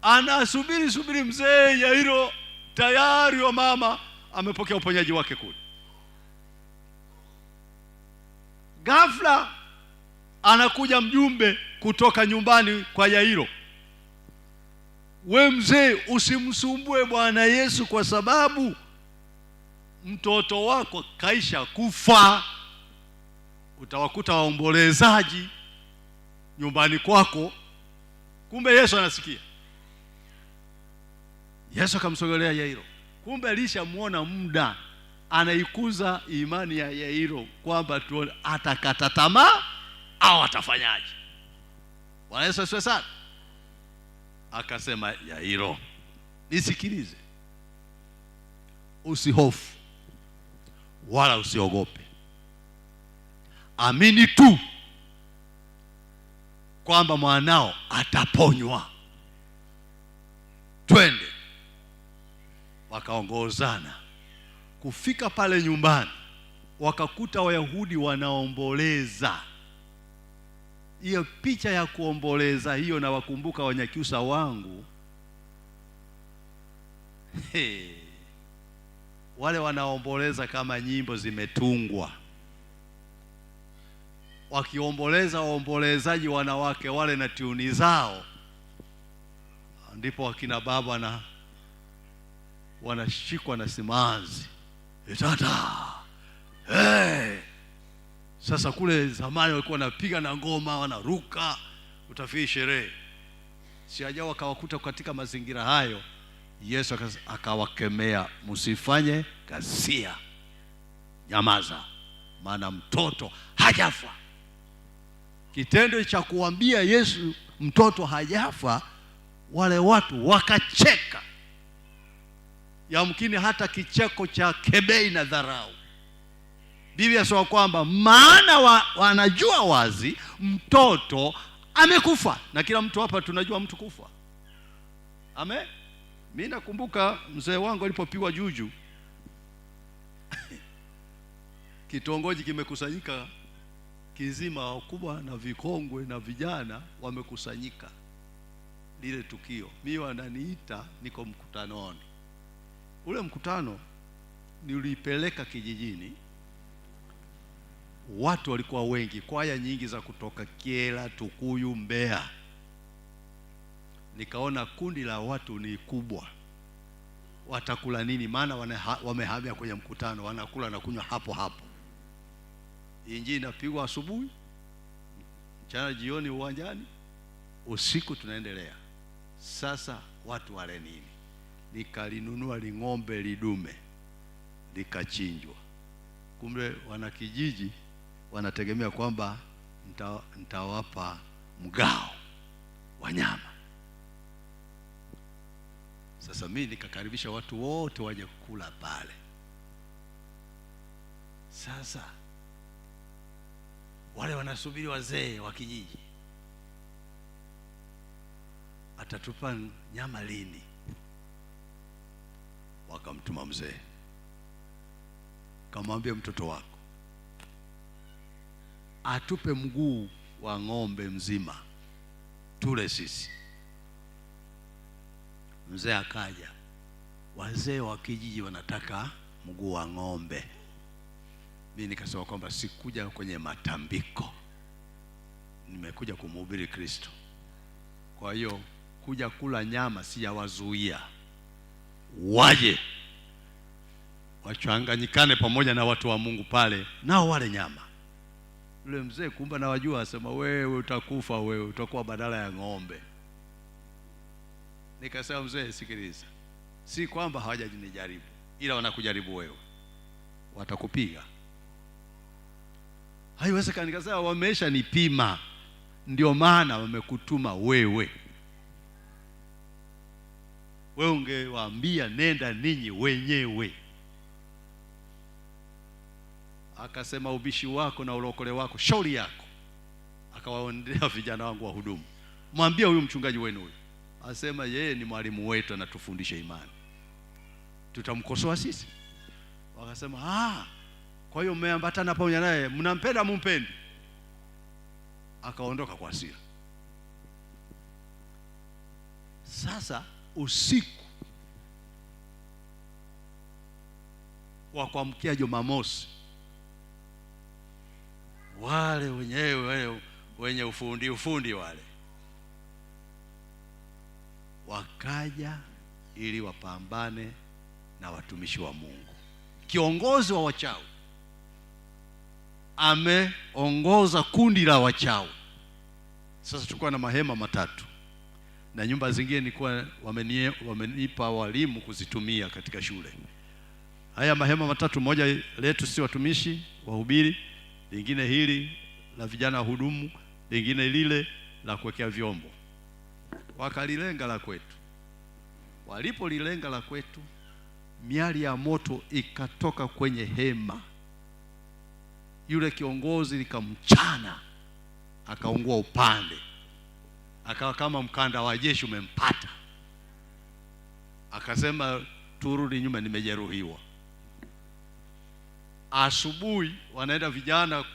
Anasubiri mzee Yairo, tayari wa mama amepokea uponyaji wake kule. Ghafla anakuja mjumbe kutoka nyumbani kwa Yairo, we mzee, usimsumbue Bwana Yesu kwa sababu mtoto wako kaisha kufa. Utawakuta waombolezaji nyumbani kwako. Kumbe Yesu anasikia. Yesu akamsogelea Yairo. Kumbe alishamuona muda, anaikuza imani ya Yairo kwamba tuone atakata tamaa au atafanyaje. Bwana Yesu asifiwe sana. Akasema, Yairo, nisikilize, usihofu wala usiogope, amini tu kwamba mwanao ataponywa. Twende. Wakaongozana kufika pale nyumbani, wakakuta Wayahudi wanaomboleza. Hiyo picha ya kuomboleza hiyo, na wakumbuka Wanyakyusa wangu, wale wanaomboleza kama nyimbo zimetungwa, wakiomboleza waombolezaji wanawake wale na tiuni zao, ndipo wakina baba wanashikwa na simanzi. Tata, sasa kule zamani walikuwa wanapiga na ngoma, wanaruka, utafikiri sherehe. Si ajabu akawakuta katika mazingira hayo. Yesu akawakemea, msifanye ghasia, nyamaza, maana mtoto hajafa. Kitendo cha kuambia Yesu mtoto hajafa, wale watu wakacheka, yamkini hata kicheko cha kebei na dharau. Biblia inasema kwamba maana wanajua wazi mtoto amekufa, na kila mtu hapa tunajua mtu kufa. Amen. Mimi nakumbuka mzee wangu alipopigwa juju kitongoji kimekusanyika kizima, wakubwa na vikongwe na vijana wamekusanyika lile tukio. Mimi wananiita, niko mkutanoni. Ule mkutano nilipeleka kijijini, watu walikuwa wengi, kwaya nyingi za kutoka Kyela, Tukuyu, Mbeya. Nikaona kundi la watu ni kubwa, watakula nini? Maana wamehamia kwenye mkutano, wanakula na kunywa hapo hapo. Injili inapigwa asubuhi, mchana, jioni uwanjani, usiku tunaendelea. Sasa watu wale nini? Nikalinunua ling'ombe lidume, likachinjwa. Kumbe wanakijiji wanategemea kwamba nitawapa mgao wa nyama. Sasa mimi nikakaribisha watu wote waje kula pale. Sasa wale wanasubiri wazee wa kijiji, atatupa nyama lini? Wakamtuma mzee, kamwambia mtoto wako atupe mguu wa ng'ombe mzima tule sisi. Mzee akaja, wazee wa kijiji wanataka mguu wa ng'ombe. Mimi nikasema kwamba sikuja kwenye matambiko, nimekuja kumhubiri Kristo. Kwa hiyo kuja kula nyama sijawazuia, waje wachanganyikane pamoja na watu wa Mungu pale, nao wale nyama. Yule mzee kumbe na wajua, asema wewe utakufa, wewe utakuwa badala ya ng'ombe. Nikasema mzee, sikiliza, si kwamba hawajanijaribu, ila wanakujaribu wewe, watakupiga. Haiwezekani. Nikasema wamesha nipima, ndio maana wamekutuma wewe. Wewe ungewaambia nenda ninyi wenyewe. Akasema ubishi wako na ulokole wako shauri yako. Akawaondea vijana wangu wa hudumu, mwambie huyu mchungaji wenu huyu, asema yeye ni mwalimu wetu, anatufundisha imani, tutamkosoa sisi? Wakasema kwa hiyo mmeambatana pamoja naye, mnampenda mumpendi? Akaondoka kwa hasira. Sasa usiku wa kuamkia Jumamosi, wale wenyewe wenye ufundi wale wakaja ili wapambane na watumishi wa Mungu. Kiongozi wa wachawi ameongoza kundi la wachawi. Sasa tulikuwa na mahema matatu na nyumba zingine nilikuwa wamenipa walimu kuzitumia katika shule. Haya mahema matatu, moja letu si watumishi wahubiri, lingine hili la vijana wahudumu, lingine lile la kuwekea vyombo. Wakalilenga la kwetu. Walipolilenga la kwetu, miali ya moto ikatoka kwenye hema. Yule kiongozi likamchana, akaungua upande, akawa kama mkanda wa jeshi umempata. Akasema turudi nyuma, nimejeruhiwa. Asubuhi wanaenda vijana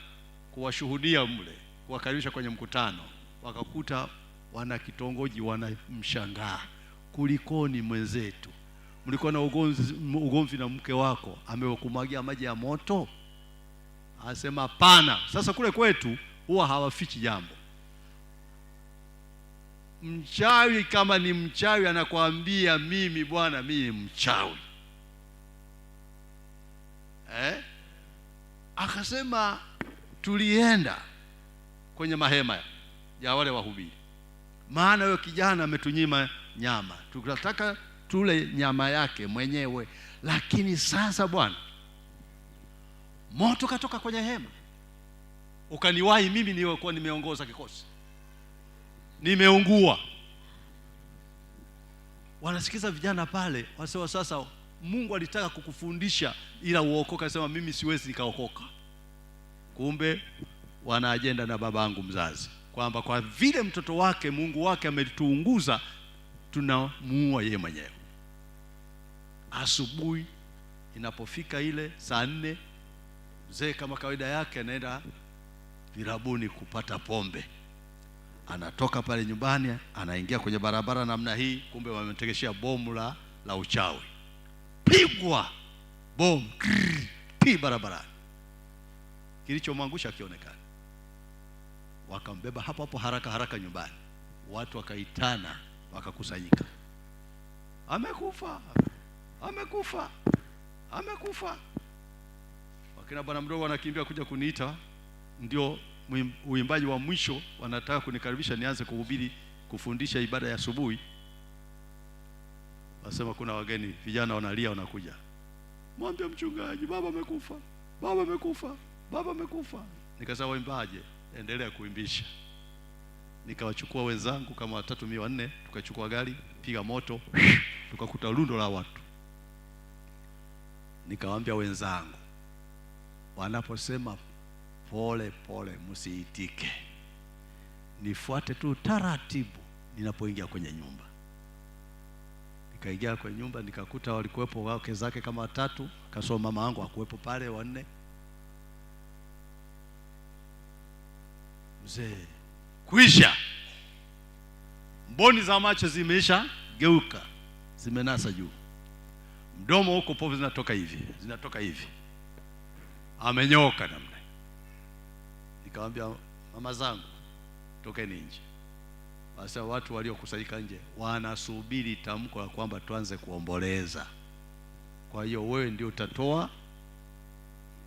kuwashuhudia mle, kuwakaribisha kwenye mkutano, wakakuta wana kitongoji wanamshangaa, kulikoni mwenzetu, mlikuwa na ugomvi na mke wako, amewakumwagia maji ya moto? Asema hapana. Sasa kule kwetu huwa hawafichi jambo. Mchawi kama ni mchawi anakuambia mimi bwana, mimi mchawi. Akasema tulienda kwenye mahema ya wale wahubiri, maana huyo kijana ametunyima nyama, tunataka tule nyama yake mwenyewe. Lakini sasa bwana, moto katoka kwenye hema, ukaniwahi mimi nilikuwa nimeongoza kikosi, nimeungua. Wanasikiza vijana pale, wasema sasa Mungu alitaka kukufundisha ila uokoka. Sema mimi siwezi nikaokoka. Kumbe wana ajenda na babangu mzazi, kwamba kwa vile mtoto wake Mungu wake ametuunguza, tunamuua yeye mwenyewe. Asubuhi inapofika ile saa 4, mzee kama kawaida yake anaenda virabuni kupata pombe. Anatoka pale nyumbani, anaingia kwenye barabara namna hii, kumbe wamemtegeshea bomu la uchawi. Pigwa bomu barabarani, kilichomwangusha kionekana. Wakambeba hapo haraka nyumbani, watu wakaitana, wakakusanyika, amekufa. Wakina bwana mdogo wanakimbia kuja kuniita, ndio uimbaji wa mwisho, wanataka kunikaribisha nianze kuhubiri, kufundisha ibada ya asubuhi. Wasema kuna wageni, vijana wanalia, wanakuja, mwambie mchungaji baba amekufa. Nikasema waimbaje, endelea kuimbisha. Nikawachukua wenzangu kama 3 4, tukachukua gari, piga moto, tukakuta lundo la watu. Nikawaambia wenzangu, wanaposema pole msiitike, nifuate tu taratibu ninapoingia kwenye nyumba. Nikaingia kwenye nyumba, nikakuta walikuwepo wake zake kama 3, kasoma mama wangu hakuwepo pale, 4. Mzee kuisha, mboni za macho zimeisha geuka, zimenasa juu, mdomo huko povu zinatoka hivi. amenyoka namna. Nikamwambia mama zangu, tokeni nje. Basi watu waliokusanyika nje wanasubiri tamko la kwamba tuanze kuomboleza. Kwa hiyo wewe ndio utatoa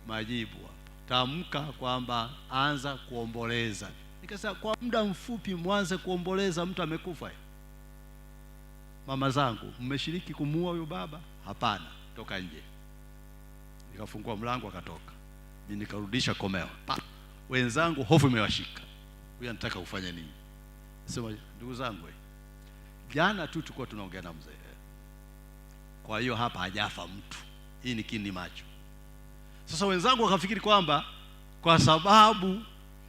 majibu hapa. Tamka kwamba anza kuomboleza. Nikasema kwa muda mfupi mwanze kuomboleza, mtu amekufa. Mama zangu, mmeshiriki kumuua huyo baba? Hapana, toka nje. Nikafungua mlango akatoka. Mimi nikarudisha komeo. Wenzangu hofu imewashika. Huyu anataka kufanya nini? Sema ndugu zangu, jana tu tulikuwa tunaongea na mzee. Kwa hiyo hapa hajafa mtu. Hii ni kini macho. Sasa wenzangu wakafikiri kwamba kwa sababu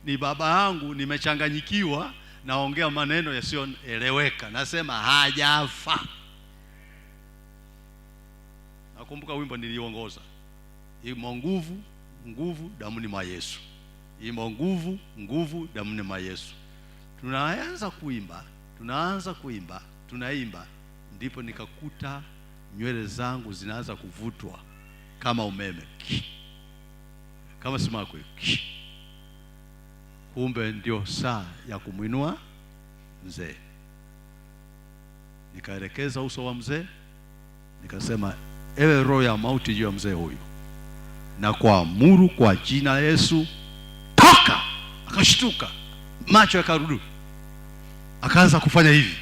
ni baba yangu nimechanganyikiwa naongea maneno yasiyoeleweka. Nasema hajafa. Nakumbuka wimbo niliongoza. Imo nguvu, nguvu damuni mwa Yesu. Imo nguvu, nguvu damuni mwa Yesu. Tunaanza kuimba, tunaimba, ndipo nikakuta nywele zangu zinaanza kuvutwa kama umeme. Kama simakwe. Kumbe ndio saa ya kumuinua mzee. Nikaelekeza uso wa mzee, nikasema ewe roho ya mauti juu ya mzee huyu, na kuamuru kwa jina la Yesu, toka! Akashtuka, macho yakarudi, akaanza kufanya hivi.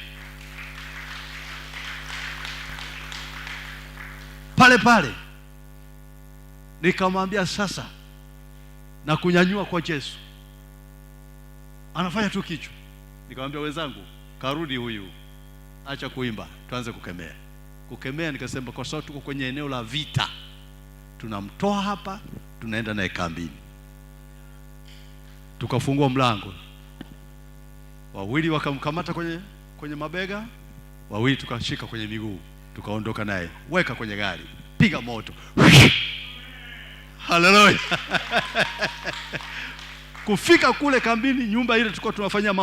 Pale pale nikamwambia sasa na kunyanyua kwa Yesu. Anafanya tu kichwa. Nikamwambia wenzangu, karudi huyu, acha kuimba, tuanze kukemea. Kukemea nikasema kwa sababu tuko kwenye eneo la vita, tunamtoa hapa, tunaenda naye kambini. Tukafungua mlango. Wawili wakamkamata kwenye mabega, wawili tukashika kwenye miguu, tukaondoka naye. Weka kwenye gari, piga moto. Haleluya. Kufika kule kambini, nyumba ile tulikuwa tunafanyia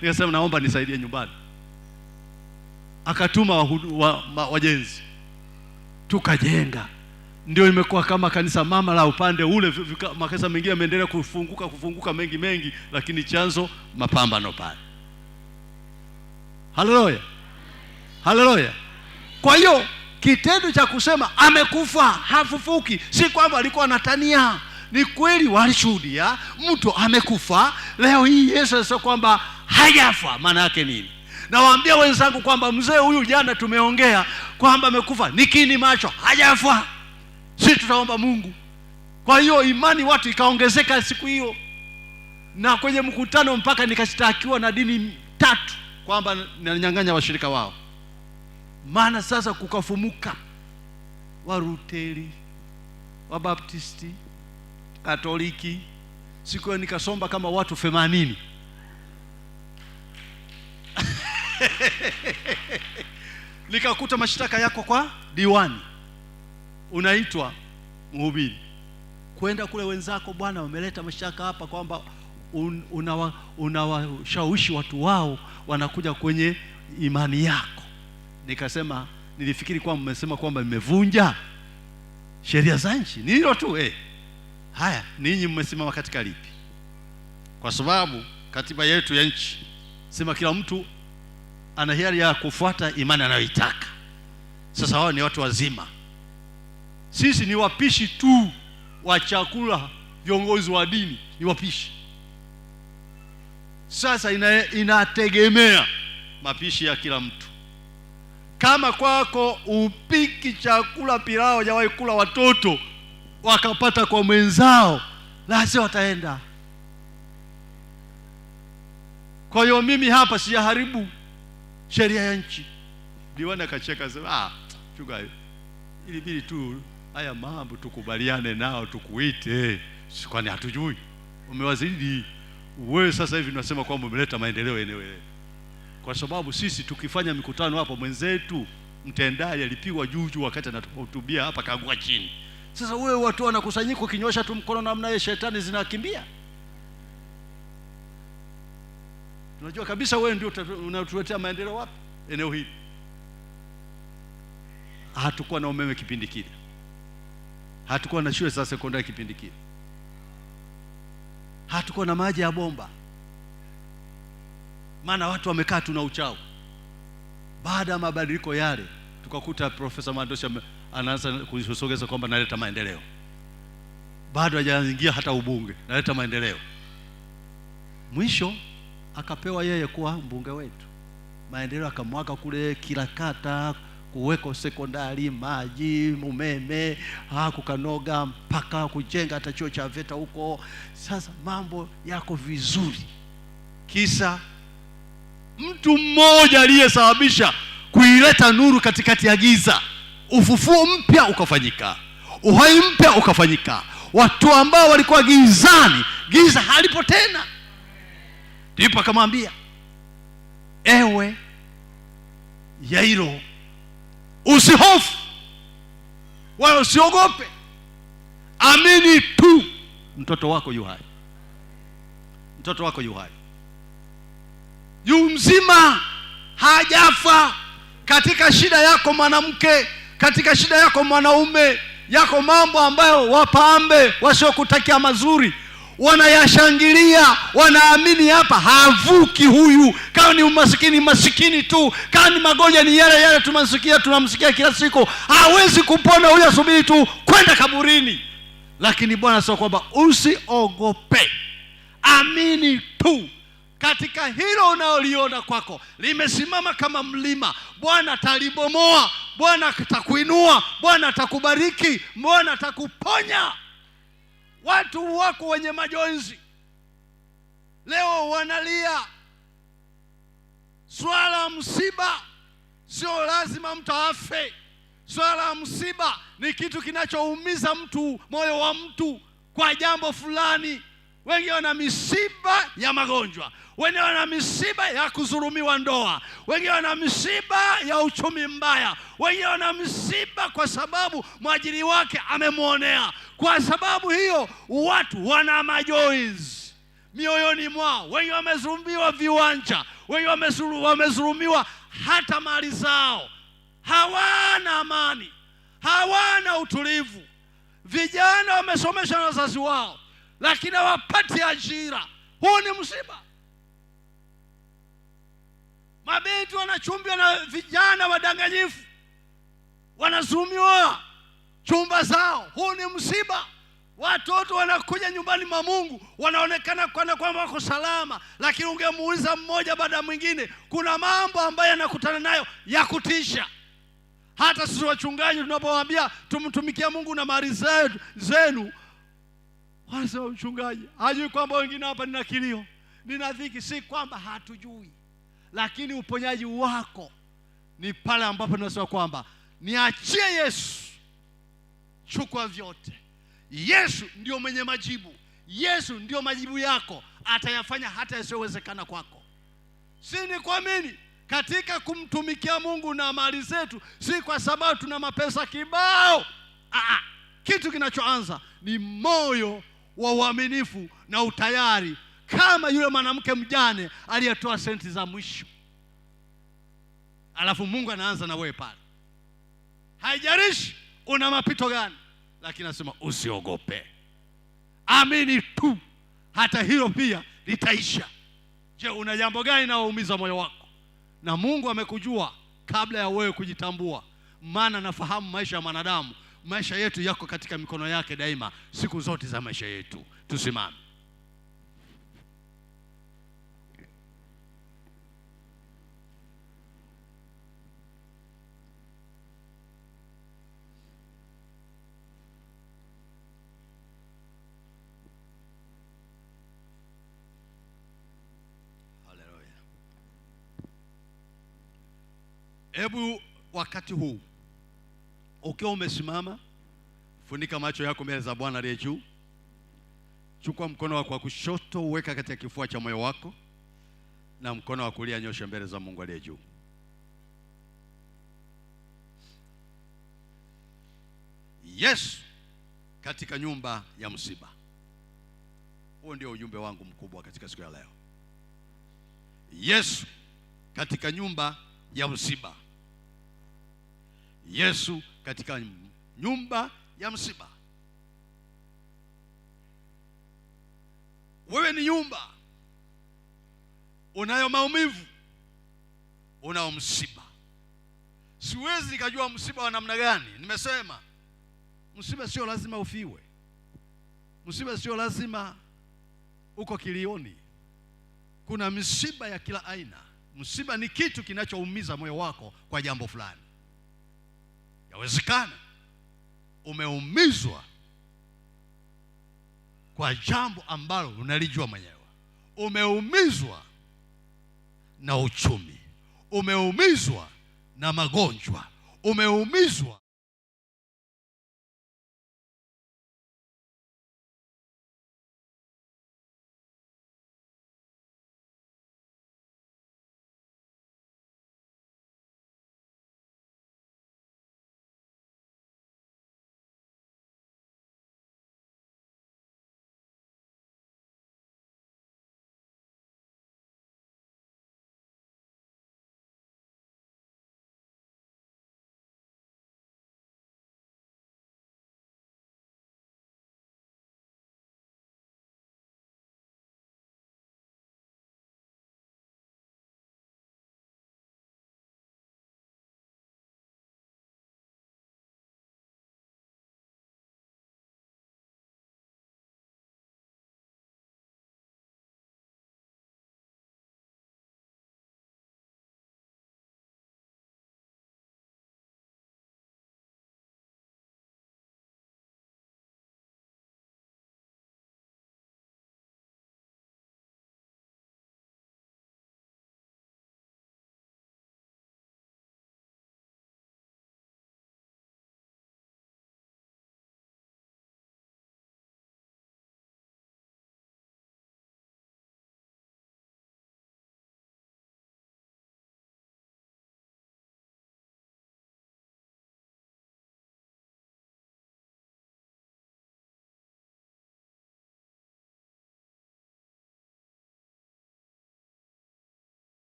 nikasema naomba nisaidie nyumbani. Akatuma wajenzi. Tukajenga. Ndio imekuwa kama kanisa mama la upande ule. Makanisa mengine yameendelea kufunguka mengi, lakini chanzo mapambano pale. Haleluya. Haleluya. Kwa hiyo kitendo cha kusema amekufa hafufuki, si kwamba alikuwa anatania. Ni kweli walishuhudia mtu amekufa. Leo hii Yesu anasema kwamba hajafa. Maana yake nini? Nawaambia wenzangu kwamba mzee huyu jana tumeongea kwamba amekufa, nikini macho, hajafa. Sisi tutaomba Mungu. Kwa hiyo imani watu ikaongezeka siku hiyo. Na kwenye mkutano mpaka nikashtakiwa na dini 3 kwamba nanyang'anya washirika wao. Maana sasa kukafumuka Waruteli, Wabaptisti, Katoliki. Siku hiyo nikasomba kama watu 80. Nikakuta mashtaka yako kwa diwani. Unaitwa mhubiri. Kwenda kule wenzako, bwana wameleta mashtaka hapa kwamba unawashawishi watu wao wanakuja kwenye imani yako. Nikasema nilifikiri kwamba mmesema kwamba mmevunja sheria za nchi. Ni hilo tu Haya, ninyi mmesimama katika lipi? Kwa sababu katiba yetu ya nchi sema kila mtu ana hiari ya kufuata imani anayoitaka. Sasa wao ni watu wazima. Sisi ni wapishi tu wa chakula. Viongozi wa dini ni wapishi. Sasa inategemea mapishi ya kila mtu. Kama kwako upiki chakula pilau hajawahi kula watoto wakapata kwa mwenzao, lazima wataenda. Kwa hiyo mimi hapa sijaharibu sheria ya nchi. Diwani akacheka sema chunga ili tu haya mambo tukubaliane nao tukuite. Kwani hatujui umewazidi wewe? Sasa hivi tunasema kwamba umeleta maendeleo eneo hili. Kwa sababu sisi tukifanya mikutano hapa, mwenzetu mtendaji alipigwa juju wakati anahutubia hapa, kaanguka chini. Sasa wewe watu wanakusanyika, ukinyosha tu mkono namna hiyo shetani zinakimbia. Tunajua kabisa wewe ndio unatuletea maendeleo wapi eneo hili. Hatukuwa na umeme kipindi kile, hatukuwa na shule za sekondari kipindi kile, hatukuwa na maji ya bomba, maana watu wamekaa tu na uchao. Baada ya mabadiliko yale, tukakuta Profesa Mandosha anaanza kusogeza kwamba naleta maendeleo. Bado hajaingia hata ubunge, naleta maendeleo. Mwisho akapewa yeye kuwa mbunge wetu. Maendeleo akamwaga kule kila kata, kuweka sekondari, maji, umeme, kukanoga, mpaka kujenga hata chuo cha VETA huko. Sasa mambo yako vizuri. Kisa mtu mmoja aliyesababisha kuileta nuru katikati ya giza. Ufufuo mpya ukafanyika, uhai mpya ukafanyika. Watu ambao walikuwa gizani, giza halipo tena. Ndipo akamwambia, ewe Yairo, usihofu wala usiogope, amini tu, mtoto wako yu hai. Mtoto wako yu hai, yu mzima, hajafa. Katika shida yako mwanamke, katika shida yako mwanaume, yako mambo ambayo wapambe wasiokutakia mazuri wanayashangilia, wanaamini hapa havuki huyu. Kama ni umasikini, masikini tu. Kama ni magonjwa, ni yale yale tunamsikia kila siku. Hawezi kupona huyu, asubiri tu kwenda kaburini. Lakini Bwana sio kwamba usiogope, amini tu. Katika hilo unaoliona kwako limesimama kama mlima, Bwana atalibomoa, Bwana atakuinua, Bwana atakubariki, Bwana atakuponya. Watu wako wenye majonzi leo wanalia. Swala msiba sio lazima mtu afe. Swala msiba ni kitu kinachoumiza mtu, moyo wa mtu kwa jambo fulani. Wengi wana misiba ya magonjwa, wengi wana misiba ya kudhulumiwa ndoa, wengi wana misiba ya uchumi mbaya, wengi wana misiba kwa sababu mwajiri wake amemwonea. Kwa sababu hiyo watu wana majonzi mioyoni mwao. Wengi wamezulumiwa viwanja, wengi wamezulumiwa hata mali zao. Hawana amani, hawana utulivu. Vijana wamesomesha na wazazi wao, lakini hawapati ajira. Huu ni msiba. Mabinti wanachumbia na vijana wadanganyifu, wanazulumiwa chumba zao. Huu ni msiba. Watoto wanakuja nyumbani mwa Mungu, wanaonekana kwamba wako salama, lakini ungemuuliza mmoja baada mwingine, kuna mambo ambayo yanakutana nayo ya kutisha. Hata sisi wachungaji tunapowaambia tumtumikia Mungu na mali zenu, wanasema mchungaji hajui kwamba wengine hapa nina kilio, nina dhiki. Si kwamba hatujui, lakini uponyaji wako ni pale ambapo tunasema kwamba niachie Yesu, chukua vyote. Yesu ndio mwenye majibu. Yesu ndio majibu yako, atayafanya hata yasiyowezekana kwako. Si ni kuamini katika kumtumikia Mungu na mali zetu, si kwa sababu tuna mapesa kibao. Kitu kinachoanza ni moyo wa uaminifu na utayari, kama yule mwanamke mjane aliyetoa senti za mwisho. Alafu Mungu anaanza na wewe pale. Haijalishi una mapito gani, lakini anasema usiogope, amini tu, hata hilo pia litaisha. Je, una jambo gani linaumiza moyo wako? Na Mungu amekujua kabla ya wewe kujitambua, maana nafahamu maisha ya mwanadamu, maisha yetu yako katika mikono yake daima, siku zote za maisha yetu. Tusimame. Hebu wakati huu ukiwa umesimama, funika macho yako mbele za Bwana aliye juu. Chukua mkono wako wa kushoto uweka katika kifua cha moyo wako, na mkono wa kulia nyosha mbele za Mungu aliye juu. Yesu, katika nyumba ya msiba. Huo ndio ujumbe wangu mkubwa katika siku ya leo. Yesu katika nyumba ya msiba. Yesu katika nyumba ya msiba. Wewe ni nyumba, unayo maumivu, unao msiba. Siwezi nikajua msiba wa namna gani. Nimesema msiba sio lazima ufiwe. Msiba sio lazima uko kilioni. Kuna msiba ya kila aina. Msiba ni kitu kinachoumiza moyo wako kwa jambo fulani. Yawezekana umeumizwa kwa jambo ambalo unalijua mwenyewe. Umeumizwa na uchumi, umeumizwa na magonjwa, umeumizwa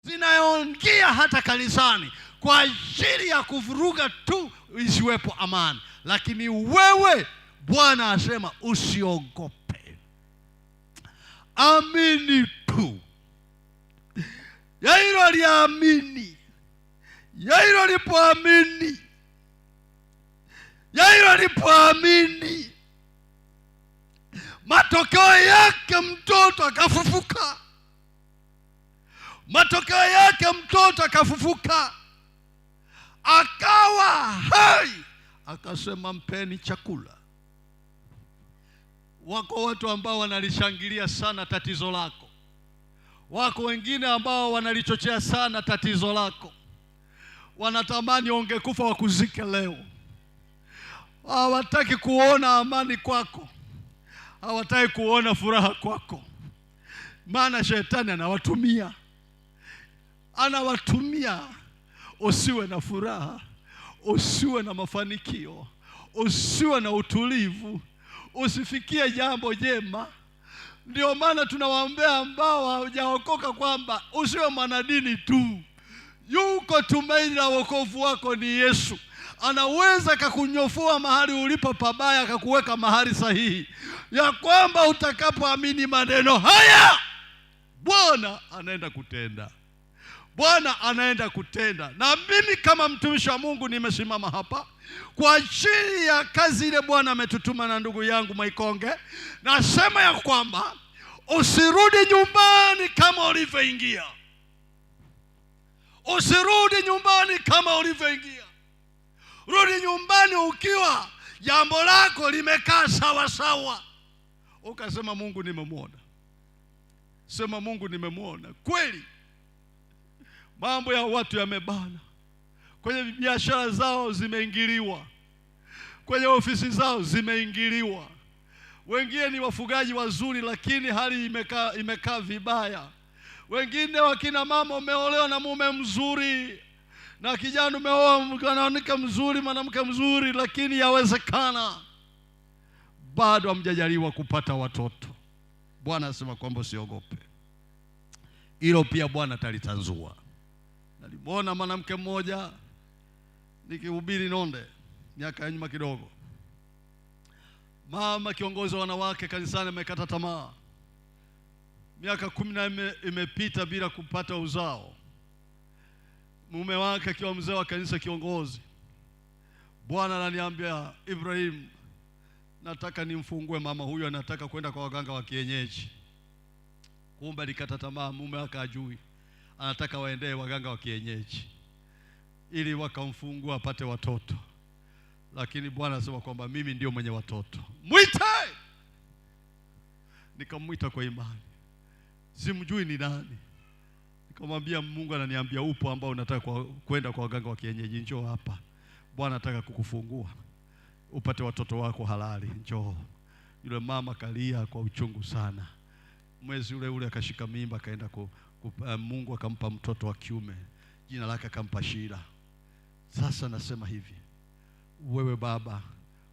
zinayoingia hata kanisani kwa ajili ya kuvuruga tu isiwepo amani. Lakini wewe, Bwana asema usiogope, amini tu. Yairo aliamini. Yairo alipoamini, Yairo alipoamini, matokeo yake mtoto akafufuka. Matokeo yake mtoto akafufuka, akawa hai. Akasema mpeni chakula. Wako watu ambao wanalishangilia sana tatizo lako. Wako wengine ambao wanalichochea sana tatizo lako. Wanatamani ungekufa wakuzike leo. Hawataki kuona amani kwako, hawataki kuona furaha kwako. Maana shetani anawatumia usiwe na furaha, usiwe na mafanikio, usiwe na utulivu, usifikie jambo jema. Ndio maana tunawaombea ambao hawajaokoka kwamba usiwe mwanadini tu. Yuko tumaini la wokovu wako ni Yesu. Anaweza kukunyofua mahali ulipo pabaya, akakuweka mahali sahihi, ya kwamba utakapoamini maneno haya, Bwana anaenda kutenda. Bwana anaenda kutenda. Na mimi kama mtumishi wa Mungu nimesimama hapa kwa ajili ya kazi ile Bwana ametutuma na ndugu yangu Maikonge. Nasema ya kwamba usirudi nyumbani kama ulivyoingia. Usirudi nyumbani kama ulivyoingia. Rudi nyumbani ukiwa jambo lako limekaa sawa sawa. Ukasema Mungu nimemwona. Sema Mungu nimemwona. Kweli mambo ya watu yamebana, kwenye biashara zao zimeingiliwa, kwenye ofisi zao zimeingiliwa. Wengine ni wafugaji wazuri, lakini hali imekaa vibaya. Wengine wakina mama umeolewa na mume mzuri, na kijana umeoa mwanamke mzuri, mwanamke mzuri, lakini yawezekana bado hamjajaliwa kupata watoto. Bwana asema kwamba usiogope. Hilo pia Bwana atalitanzua. Nalimwona mwanamke mmoja nikihubiri Nonde miaka ya nyuma kidogo. Mama kiongozi wa wanawake kanisani amekata tamaa. Miaka 14 imepita bila kupata uzao. Mume wake akiwa mzee wa kanisa kiongozi. Bwana ananiambia, Ibrahim, nataka nimfungue mama huyu, anataka kwenda kwa waganga wa kienyeji. Kumbe alikata tamaa, mume wake ajui. Anataka waendee waganga wa kienyeji ili wakamfungua apate watoto. Lakini Bwana anasema kwamba mimi ndio mwenye watoto. Mwite! Nikamwita kwa imani. Simjui ni nani. Nikamwambia Mungu ananiambia upo ambao unataka kwenda kwa waganga wa kienyeji, njoo hapa. Bwana anataka kukufungua upate watoto wako halali, njoo. Yule mama kalia kwa uchungu sana. Mwezi ule ule akashika mimba, akaenda Mungu akampa mtoto wa kiume. Jina lake akampa Shira. Sasa nasema hivi, wewe baba,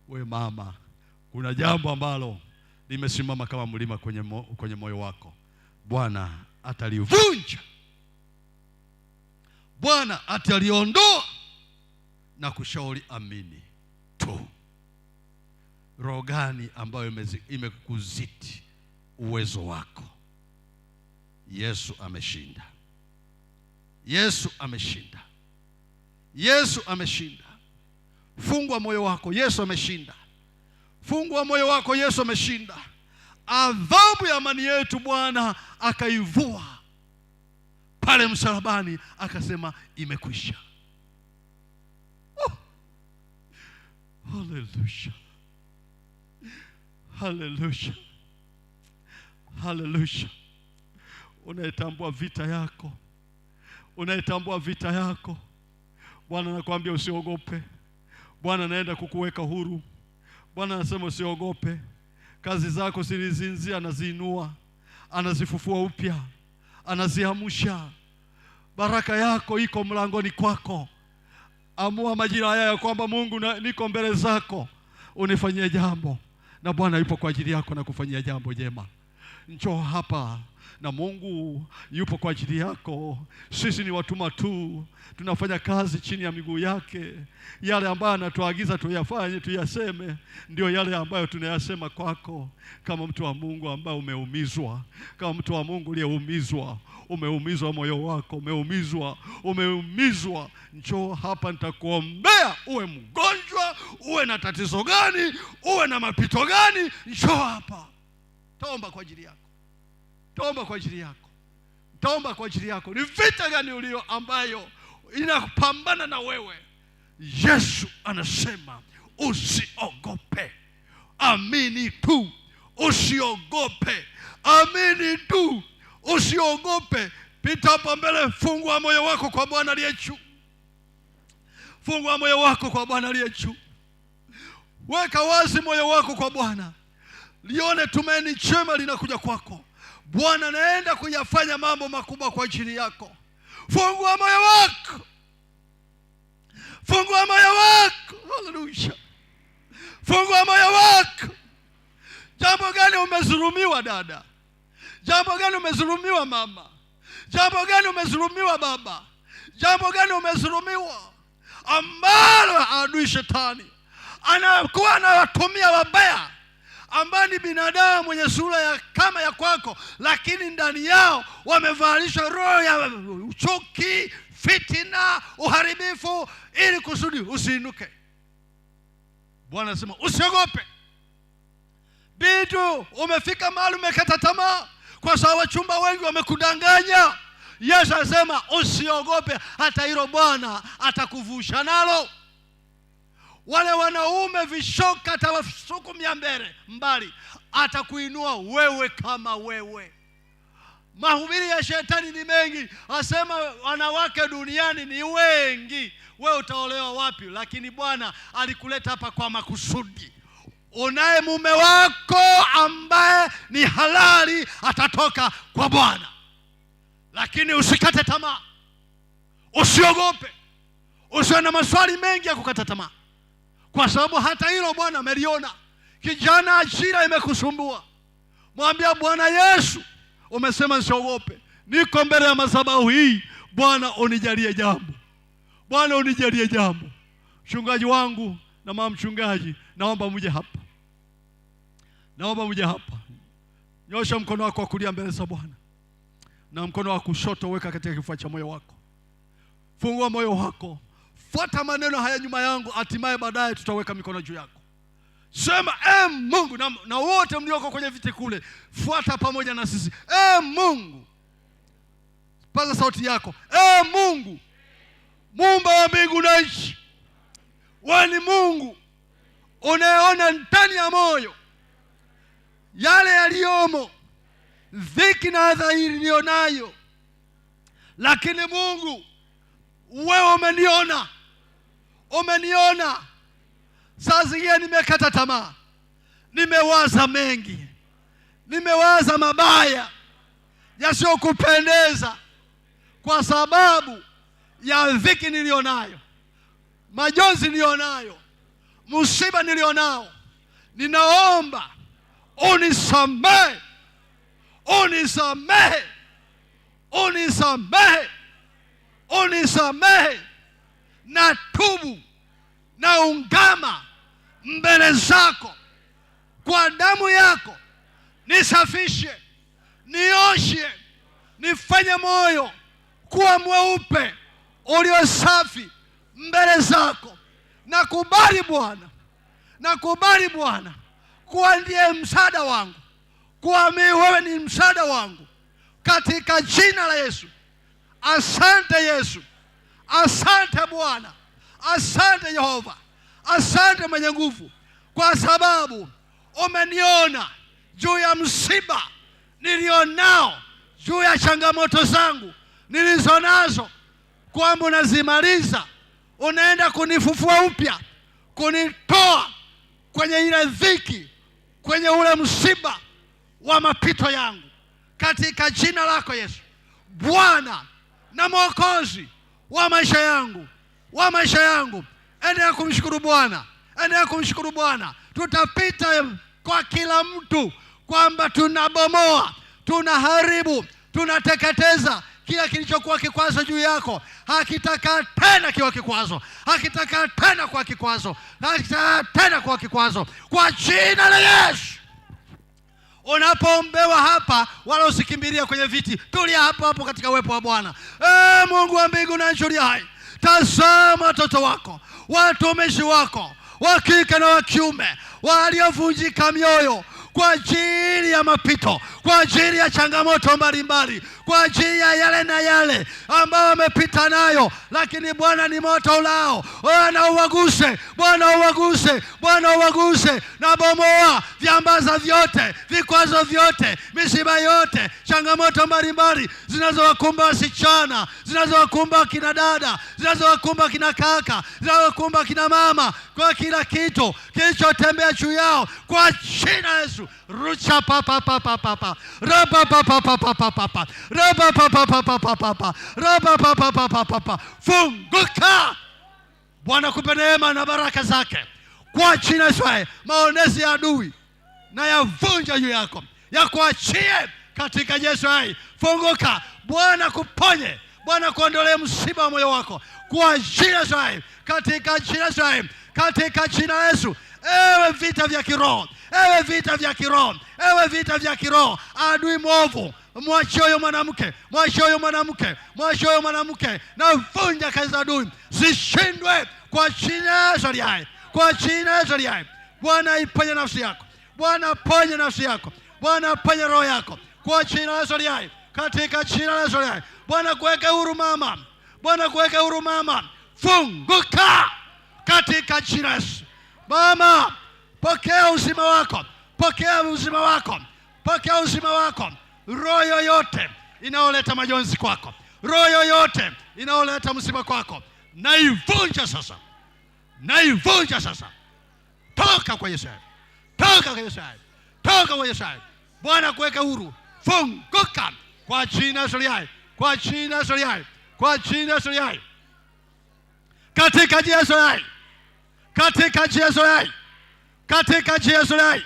wewe mama, kuna jambo ambalo limesimama kama mlima kwenye moyo wako. Bwana atalivunja. Bwana ataliondoa na kushauri amini tu. Roho gani ambayo imekuzidi uwezo wako? Yesu ameshinda. Yesu ameshinda. Yesu ameshinda. Fungua moyo wako, Yesu ameshinda. Fungua moyo wako, Yesu ameshinda. Adhabu ya amani yetu Bwana akaivua pale msalabani, akasema imekwisha. Hallelujah. Hallelujah. Hallelujah. Unaitambua vita yako. Unaitambua vita yako. Bwana anakuambia usiogope. Bwana anaenda kukuweka huru. Bwana anasema usiogope. Kazi zako zilizinzia, anaziinua, anazifufua upya, anaziamsha. Baraka yako iko mlangoni kwako. Amua majira haya ya kwamba Mungu niko mbele zako, unifanyie jambo, na Bwana yupo kwa ajili yako na kufanyia jambo jema. Njoo hapa na Mungu yupo kwa ajili yako. Sisi ni watumwa tu, tunafanya kazi chini ya miguu yake. Yale ambayo anatuagiza tuyafanye, tuyaseme, ndio yale ambayo tunayasema kwako. Kama mtu wa Mungu ambaye umeumizwa, kama mtu wa Mungu uliyeumizwa, umeumizwa moyo wako, umeumizwa, njoo hapa, nitakuombea. Uwe mgonjwa, uwe na tatizo gani, uwe na mapito gani, njoo hapa. Taomba kwa ajili yako. Taomba kwa ajili yako. Taomba kwa ajili yako. Ni vita gani ulio ambayo inapambana na wewe? Yesu anasema usiogope. Amini tu. Usiogope. Amini tu. Usiogope. Pita hapa mbele, fungua moyo wako kwa Bwana aliye juu. Fungua moyo wako kwa Bwana aliye juu. Weka wazi moyo wako kwa Bwana. Lione tumaini jema linakuja kwako. Bwana anaenda kuyafanya mambo makubwa kwa ajili yako. Fungua moyo wako. Fungua moyo wako. Hallelujah. Fungua moyo wako. Jambo gani umezulumiwa dada? Jambo gani umezulumiwa mama? Jambo gani umezulumiwa baba? Jambo gani umezulumiwa ambalo adui shetani anakuwa anawatumia wabaya, ambao ni binadamu mwenye sura kama ya kwako, lakini ndani yao wamevalishwa roho ya uchuki, fitina, uharibifu, ili kusudi usiinuke. Bwana anasema usiogope. Bidu, umefika mahali umekata tamaa kwa sababu wachumba wengi wamekudanganya. Yesu anasema usiogope, hata hilo Bwana atakuvusha nalo. Wale wanaume vishoka atawasukumia mbali, atakuinua wewe kama wewe. Mahubiri ya shetani ni mengi, asema wanawake duniani ni wengi, wewe utaolewa wapi? Lakini Bwana alikuleta hapa kwa makusudi. Unaye mume wako ambaye ni halali, atatoka kwa Bwana. Lakini usikate tamaa, usiogope, usiwe na maswali mengi ya kukata tamaa, kwa sababu hata hilo Bwana ameliona. Kijana, ajira imekusumbua, mwambia Bwana Yesu, umesema nisiogope, niko mbele ya madhabahu hii, Bwana unijalie jambo, Bwana unijalie jambo. Mchungaji wangu na mama mchungaji, naomba muje hapa, naomba muje hapa. Nyosha mkono wako wa kulia mbele za Bwana, na mkono wa kushoto weka katika kifua cha moyo wako. Fungua moyo wako, fuata maneno haya nyuma yangu, hatimaye baadaye tutaweka mikono juu yako. Sema Mungu, na wote mlioko kwenye viti kule, fuata pamoja na sisi. Mungu, paza sauti yako. Mungu, Muumba wa mbingu na nchi, wewe ni Mungu unayeona ndani ya moyo yale yaliyomo, dhiki na dhahiri nilionayo. Lakini Mungu, wewe umeniona. Saa zingine nimekata tamaa, nimewaza mengi, nimewaza mabaya yasiyokupendeza kwa sababu ya dhiki nilionayo, majonzi nilionayo, msiba nilionao. Ninaomba unisamehe, unisamehe, unisamehe, unisamehe. Na tubu na ungama mbele zako, kwa damu yako nisafishe, nioshe, nifanye moyo kuwa mweupe ulio safi mbele zako. Nakubali Bwana, nakubali Bwana kuwa ndiye msaada wangu, kuwa wewe ni msaada wangu, katika jina la Yesu. Asante Yesu, asante Bwana, asante Yehova, asante mwenye nguvu, kwa sababu umeniona juu ya msiba nilionao, juu ya changamoto zangu nilizonazo, kwamba unazimaliza, unaenda kunifufua upya, kunitoa kwenye ile dhiki, kwenye ule msiba wa mapito yangu, katika jina lako Yesu. Bwana na Mwokozi wa maisha yangu, wa maisha yangu. Endelea kumshukuru Bwana, endelea kumshukuru Bwana. Tutapita kwa kila mtu kwamba tunabomoa, tunaharibu, tunateketeza kila kilichokuwa kikwazo juu yako. Hakitakaa tena kiwa kikwazo, hakitakaa tena kwa kikwazo, hakitakaa tena kwa kikwazo, kwa jina la Yesu. Unapoombewa hapa, wala usikimbilia kwenye viti, tulia hapo hapo katika uwepo wa Bwana. Mungu wa mbingu na nchi hai, tazama watoto wako, watumishi wako wa kike na wa kiume, waliovunjika mioyo kwa ajili ya mapito, kwa ajili ya changamoto mbalimbali, kwa ajili ya yale na yale ambao wamepita nayo. Lakini Bwana ni moto ulao, Bwana uwaguse, Bwana uwaguse, Bwana uwaguse. Na bomoa viambaza vyote, vikwazo vyote, misiba yote, changamoto mbalimbali zinazowakumba wasichana, zinazowakumba kina dada, zinazowakumba kina kaka, zinazowakumba kina mama, kwa kila kitu kilichotembea juu yao, kwa jina la Yesu. Rucha papa papa papa, raba papa papa papa, raba papa papa papa, raba papa papa papa. Funguka. Bwana kupe neema na baraka zake, kwa jina la Yesu. Maonezi ya adui na yavunja juu yako, ya kuachie katika Yesu. Funguka. Bwana kuponye, Bwana kuondolee msiba wa moyo wako, kwa jina la Yesu, katika jina la Yesu, katika jina la Yesu. Ewe vita vya kiroho, ewe vita vya kiroho, ewe vita vya kiroho, adui mwovu, mwachie huyo mwanamke, mwachie huyo mwanamke, mwachie huyo mwanamke, na vunja kazi za adui zishindwe kwa jina la Yesu, kwa jina la Yesu. Bwana iponye nafsi yako, Bwana ponye nafsi yako, Bwana ponye roho yako, kwa jina la Yesu, katika jina la Yesu. Bwana kuweke huru mama, Bwana kuweke huru mama. Funguka katika jina la Yesu. Mama, pokea uzima wako, pokea uzima wako, pokea uzima wako. Roho yoyote inayoleta majonzi kwako, roho yoyote inayoleta msiba kwako, naivunja sasa, naivunja sasa. Toka kwa Yesu, toka kwa Yesu, toka kwa Yesu. Bwana kuweka huru, funguka kwa jina la Yesu, kwa jina la Yesu, kwa jina la Yesu, katika jina la Yesu, katika jina la Yesu, katika jina la Yesu.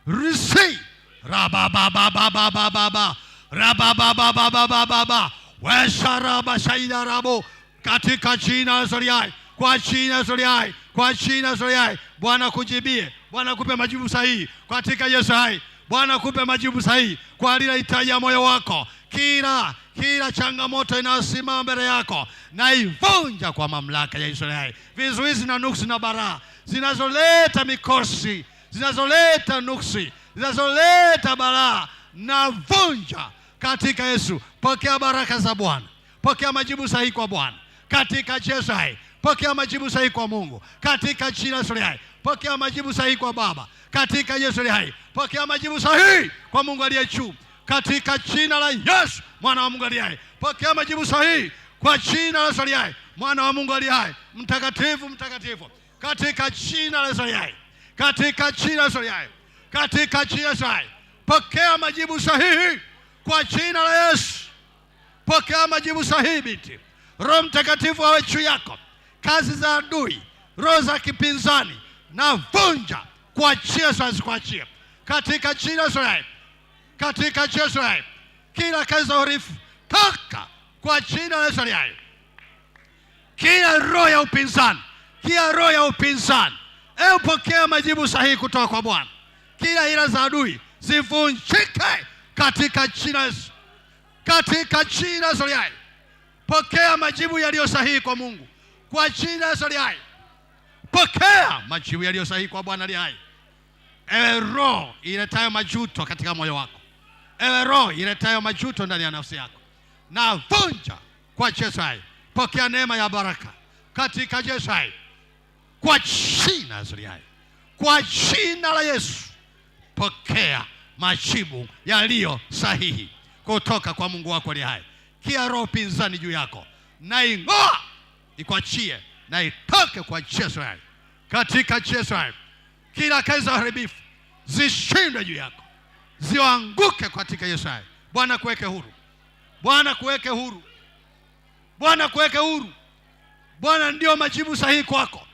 Receive rababababababa rababababababa washaraba shaida rabo, katika jina la Yesu, kwa jina la Yesu, kwa jina la Yesu. Bwana kujibie, Bwana kupe majibu sahihi katika Yesu hai. Bwana kupe majibu sahihi kwa lile hitaji ya moyo wako. Kila changamoto inayosimama mbele yako, naivunja kwa mamlaka ya Yesu hai. Vizuizi na nuksi na baraa zinazoleta mikosi, zinazoleta nuksi, zinazoleta balaa, navunja katika Yesu. Pokea baraka za Bwana, pokea majibu sahihi kwa Bwana katika Yesu hai. Pokea majibu sahihi kwa Mungu katika jina la Yesu hai. Pokea majibu sahihi kwa Baba katika Yesu hai. Pokea majibu sahihi kwa Mungu aliye juu katika jina la Yesu mwana wa Mungu aliye hai. Pokea majibu sahihi kwa jina la Yesu hai, mwana wa Mungu aliye hai, mtakatifu mtakatifu, katika jina la Yesu hai, katika jina la Yesu hai, katika jina la Yesu hai. Pokea majibu sahihi kwa jina la Yesu. Pokea majibu sahihi binti. Roho Mtakatifu awe juu yako. Kazi za adui, roho za kipinzani, na vunja kwa jina la Yesu, kwa jina, katika jina la Yesu, katika jina la Yesu. Kila kazi za uharifu toka kwa jina la Yesu. Kila roho ya upinzani, kila roho ya upinzani, pokea majibu sahihi kutoka kwa Bwana. Kila ila za adui zivunjike katika jina la Yesu, katika jina la Yesu. Pokea majibu yaliyo sahihi kwa Mungu kwa jina la Yesu. Pokea majibu yaliyo sahihi kwa Bwana aliye hai. Ewe roho iletayo majuto katika moyo wako, ewe roho iletayo majuto ndani ya nafsi yako, na vunja kwa Yesu hai. Pokea neema ya baraka katika Yesu hai, kwa jina la Yesu hai, kwa jina la Yesu. Pokea majibu yaliyo sahihi kutoka kwa Mungu wako aliye hai. Kila roho pinzani juu yako, na ing'oa, ikuachie na itoke kwa Yesu hai, katika Yesu hai. Kila kazi za uharibifu zishindwe juu yako, zianguke katika Yesu hai. Bwana kuweke huru, Bwana kuweke huru, Bwana kuweke huru. Bwana ndio majibu sahihi kwako,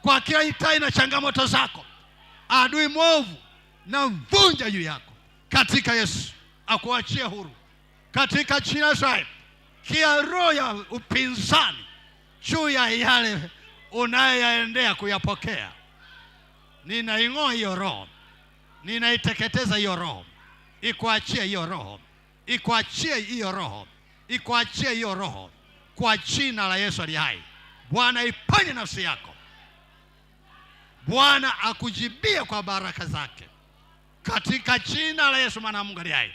kwa kila hitaji na changamoto zako. Adui mwovu na mvunja juu yako katika Yesu, akuachie huru katika jina la Yesu. Kila roho ya upinzani juu ya yale unayoyaendea kuyapokea, ninaing'oa hiyo roho, ninaiteketeza hiyo roho, ikuachie hiyo roho, ikuachie hiyo roho, ikuachie hiyo roho kwa jina la Yesu aliye hai. Bwana iponye nafsi yako, Bwana akujibie kwa baraka zake katika jina la Yesu mwana wa Mungu aliye hai.